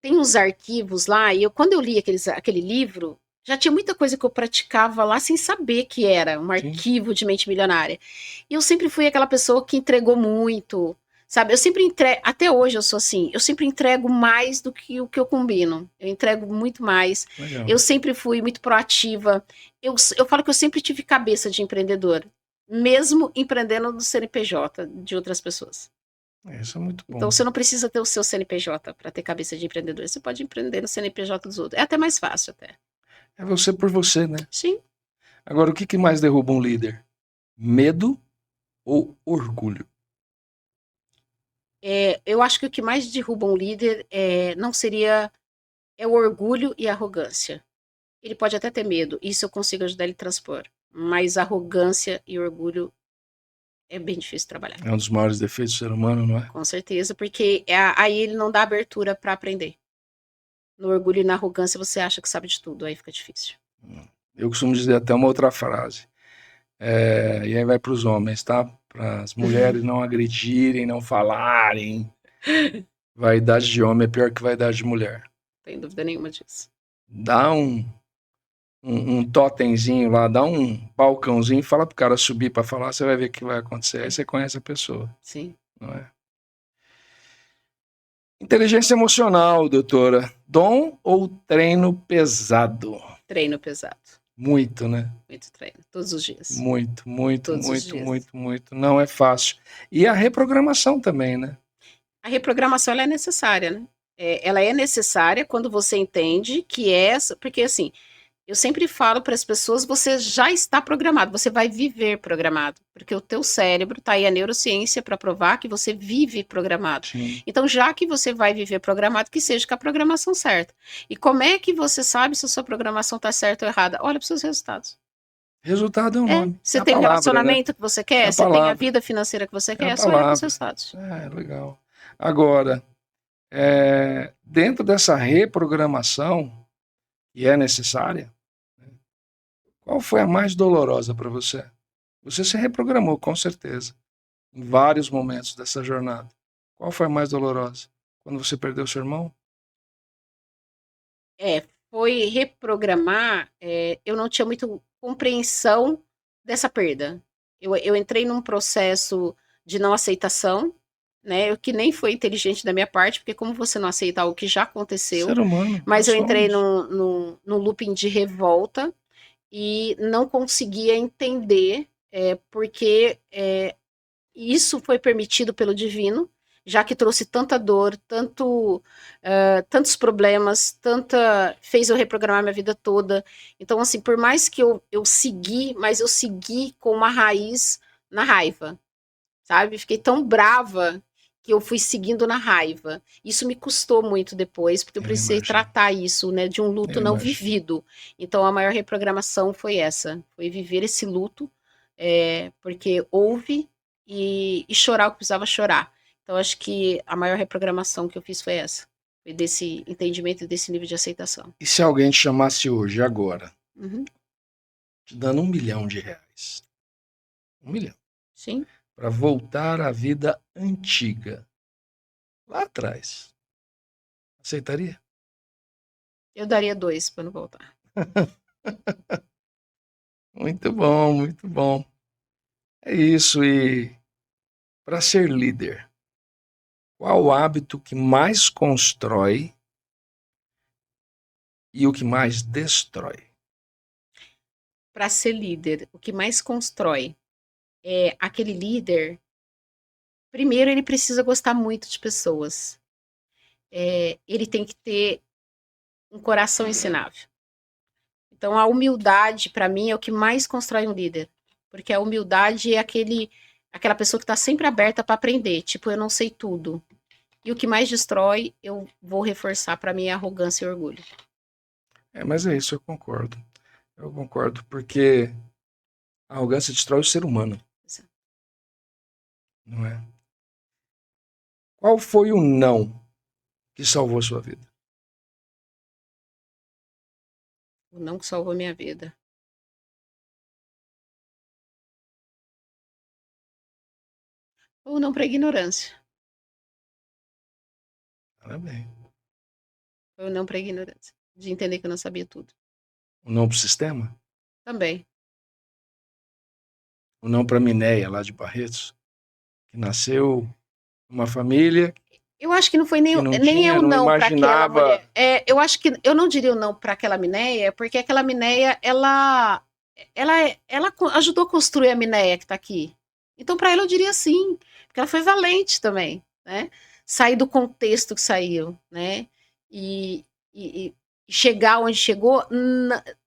Tem uns arquivos lá, e quando eu li aquele livro, já tinha muita coisa que eu praticava lá sem saber que era um arquivo de mente milionária. E eu sempre fui aquela pessoa que entregou muito, sabe? Eu sempre entrego, até hoje eu sou assim, eu sempre entrego mais do que o que eu combino. Eu entrego muito mais. Legal. Eu sempre fui muito proativa. Eu falo que eu sempre tive cabeça de empreendedor, mesmo empreendendo no CNPJ de outras pessoas. Isso é muito bom. Então você não precisa ter o seu CNPJ para ter cabeça de empreendedor. Você pode empreender no CNPJ dos outros. É até mais fácil até. É você por você, né? Sim. Agora, o que mais derruba um líder? Medo ou orgulho? Eu acho que o que mais derruba um líder não seria o orgulho e a arrogância. Ele pode até ter medo, isso eu consigo ajudar ele a transpor. Mas arrogância e orgulho é bem difícil trabalhar. É um dos maiores defeitos do ser humano, não é? Com certeza, porque aí ele não dá abertura para aprender. No orgulho e na arrogância você acha que sabe de tudo, aí fica difícil. Eu costumo dizer até uma outra frase. E aí vai para os homens, tá? Para as mulheres não agredirem, não falarem. Vaidade de homem é pior que vaidade de mulher. Não tem dúvida nenhuma disso. Dá um totemzinho lá, dá um balcãozinho, fala pro cara subir para falar, você vai ver o que vai acontecer. Aí você conhece a pessoa. Sim. Não é? Inteligência emocional, doutora. Dom ou treino pesado? Treino pesado. Muito, né? Muito treino, todos os dias. Muito, muito, Todos os muito, dias. muito, muito. Não é fácil. E a reprogramação também, né? A reprogramação ela é necessária, né? Ela é necessária quando você entende que porque assim, eu sempre falo para as pessoas, você já está programado, você vai viver programado, porque o teu cérebro tá aí a neurociência para provar que você vive programado. Sim. Então, já que você vai viver programado, que seja com a programação certa. E como é que você sabe se a sua programação está certa ou errada? Olha para os seus resultados. Resultado é o nome. Você tem o relacionamento, né, que você quer, você tem a vida financeira que você quer, é só olhar para os resultados. Legal. Agora, dentro dessa reprogramação, que é necessária, qual foi a mais dolorosa para você? Você se reprogramou, com certeza, em vários momentos dessa jornada. Qual foi a mais dolorosa? Quando você perdeu seu irmão? Foi reprogramar, eu não tinha muita compreensão dessa perda. Eu entrei num processo de não aceitação, né? O que nem foi inteligente da minha parte, porque como você não aceita algo que já aconteceu, Ser humano. mas eu entrei num looping de revolta, e não conseguia entender porque isso foi permitido pelo divino, já que trouxe tanta dor, tantos problemas, fez eu reprogramar minha vida toda. Então, assim, por mais que eu segui, mas eu segui com uma raiz na raiva, sabe? Fiquei tão brava que eu fui seguindo na raiva. Isso me custou muito depois, porque eu Eu precisei imagino. tratar isso, né, de um luto Eu não imagino. vivido. Então, a maior reprogramação foi essa, foi viver esse luto, porque houve e chorar o que precisava chorar. Então, acho que a maior reprogramação que eu fiz foi essa, foi desse entendimento e desse nível de aceitação. E se alguém te chamasse hoje, agora, Uhum. te dando R$1 milhão, R$1 milhão, Sim, para voltar à vida antiga, lá atrás, aceitaria? eu daria 2 para não voltar. Muito bom, muito bom. É isso. E para ser líder, qual o hábito que mais constrói e o que mais destrói? Para ser líder, o que mais constrói é aquele líder. Primeiro, ele precisa gostar muito de pessoas. Ele tem que ter um coração ensinável. Então, a humildade, para mim, é o que mais constrói um líder. Porque a humildade é aquela pessoa que está sempre aberta para aprender. Tipo, eu não sei tudo. E o que mais destrói, eu vou reforçar para mim, é arrogância e orgulho. Mas é isso, eu concordo. Eu concordo, porque a arrogância destrói o ser humano, não é? Qual foi o não que salvou a sua vida? O não que salvou minha vida. Ou não para ignorância. Parabéns. Ou não para ignorância. De entender que eu não sabia tudo. O não para o sistema? Também. O não para a Mineia, lá de Barretos, que nasceu numa família Eu acho que não foi nem, que não nem é tinha, o não não para aquela imaginava. mulher. Eu acho que eu não diria o não para aquela Mineia, porque aquela Mineia, ela ajudou a construir a Mineia que está aqui. Então, para ela, eu diria sim, porque ela foi valente também, né? Sair do contexto que saiu, né? E chegar onde chegou,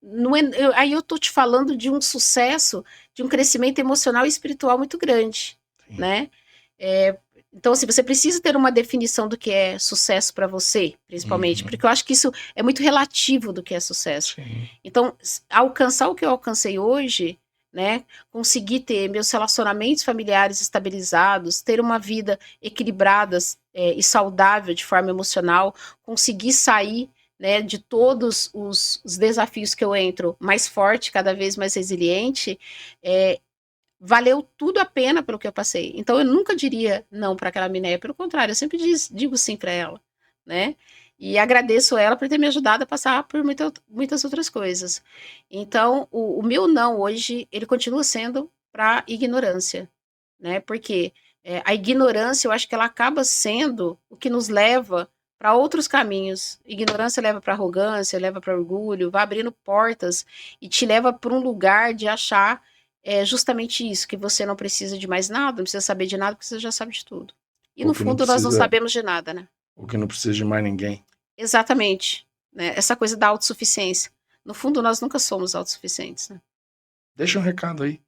não é, aí eu tô te falando de um sucesso, de um crescimento emocional e espiritual muito grande, Sim. né? Então, assim, você precisa ter uma definição do que é sucesso para você, principalmente, porque eu acho que isso é muito relativo do que é sucesso. Sim. Então, alcançar o que eu alcancei hoje, né, conseguir ter meus relacionamentos familiares estabilizados, ter uma vida equilibrada e saudável de forma emocional, conseguir sair, né, de todos os desafios que eu entro mais forte, cada vez mais resiliente, valeu tudo a pena pelo que eu passei. Então eu nunca diria não para aquela Mineia, pelo contrário, eu sempre digo sim para ela, né? E agradeço ela por ter me ajudado a passar por muitas outras coisas. Então, o meu não hoje, ele continua sendo para ignorância, né? Porque a ignorância, eu acho que ela acaba sendo o que nos leva para outros caminhos. Ignorância leva para arrogância, leva para orgulho, vai abrindo portas e te leva para um lugar de achar justamente isso, que você não precisa de mais nada, não precisa saber de nada, porque você já sabe de tudo. E Ou no que não fundo nós não precisa, sabemos de nada, né? ou que não precisa de mais ninguém. Exatamente. Né? Essa coisa da autossuficiência. No fundo, nós nunca somos autossuficientes. Né? Deixa um recado aí.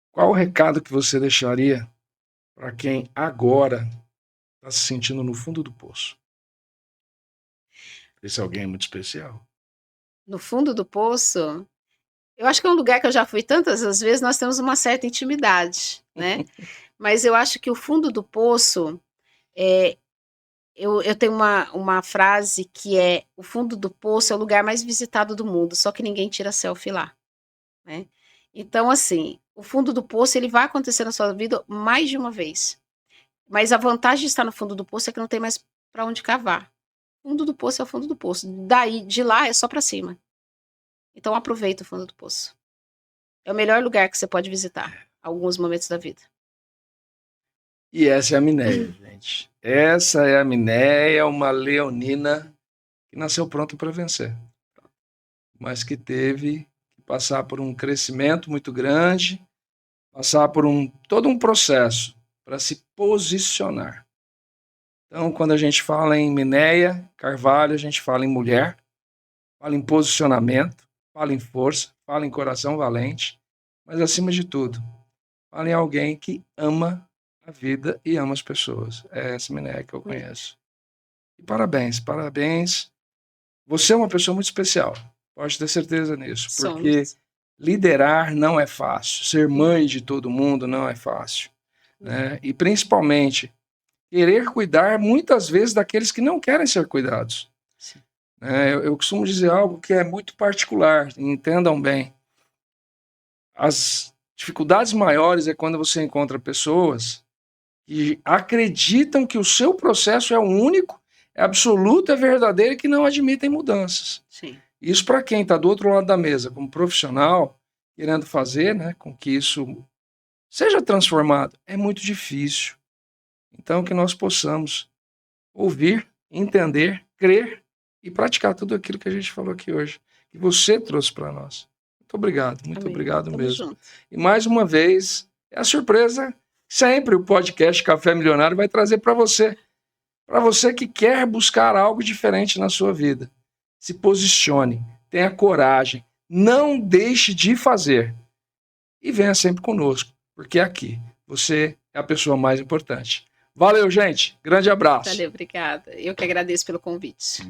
Qual o recado que você deixaria para quem agora está se sentindo no fundo do poço? Esse alguém é muito especial. No fundo do poço, eu acho que é um lugar que eu já fui tantas as vezes, nós temos uma certa intimidade, né? Mas eu acho que o fundo do poço, eu tenho uma frase que é: o fundo do poço é o lugar mais visitado do mundo, só que ninguém tira selfie lá, né? Então, assim, o fundo do poço ele vai acontecer na sua vida mais de uma vez. Mas a vantagem de estar no fundo do poço é que não tem mais para onde cavar. O fundo do poço é o fundo do poço. Daí, de lá é só para cima. Então aproveita o fundo do poço. É o melhor lugar que você pode visitar alguns momentos da vida. E essa é a Mineia, gente. Essa é a Mineia, uma leonina que nasceu pronta para vencer, mas que teve que passar por um crescimento muito grande, passar por todo um processo para se posicionar. Então, quando a gente fala em Minéia Carvalho, a gente fala em mulher, fala em posicionamento, fala em força, fala em coração valente, mas acima de tudo, fala em alguém que ama a vida e ama as pessoas. É essa Minéia que eu conheço. E parabéns, parabéns. Você é uma pessoa muito especial, pode ter certeza nisso, porque liderar não é fácil, ser mãe de todo mundo não é fácil, né? E principalmente querer cuidar muitas vezes daqueles que não querem ser cuidados. Eu costumo dizer algo que é muito particular, entendam bem. As dificuldades maiores é quando você encontra pessoas que acreditam que o seu processo é o único, é absoluto, é verdadeiro e que não admitem mudanças. Sim. Isso para quem está do outro lado da mesa, como profissional, querendo fazer, né, com que isso seja transformado, é muito difícil. Então, que nós possamos ouvir, entender, crer e praticar tudo aquilo que a gente falou aqui hoje, que você trouxe para nós. Muito obrigado, muito obrigado mesmo. Junto. E mais uma vez, é a surpresa sempre o podcast Café Milionário vai trazer para você que quer buscar algo diferente na sua vida. Se posicione, tenha coragem, não deixe de fazer e venha sempre conosco, porque aqui você é a pessoa mais importante. Valeu, gente. Grande abraço. Valeu, obrigada. Eu que agradeço pelo convite.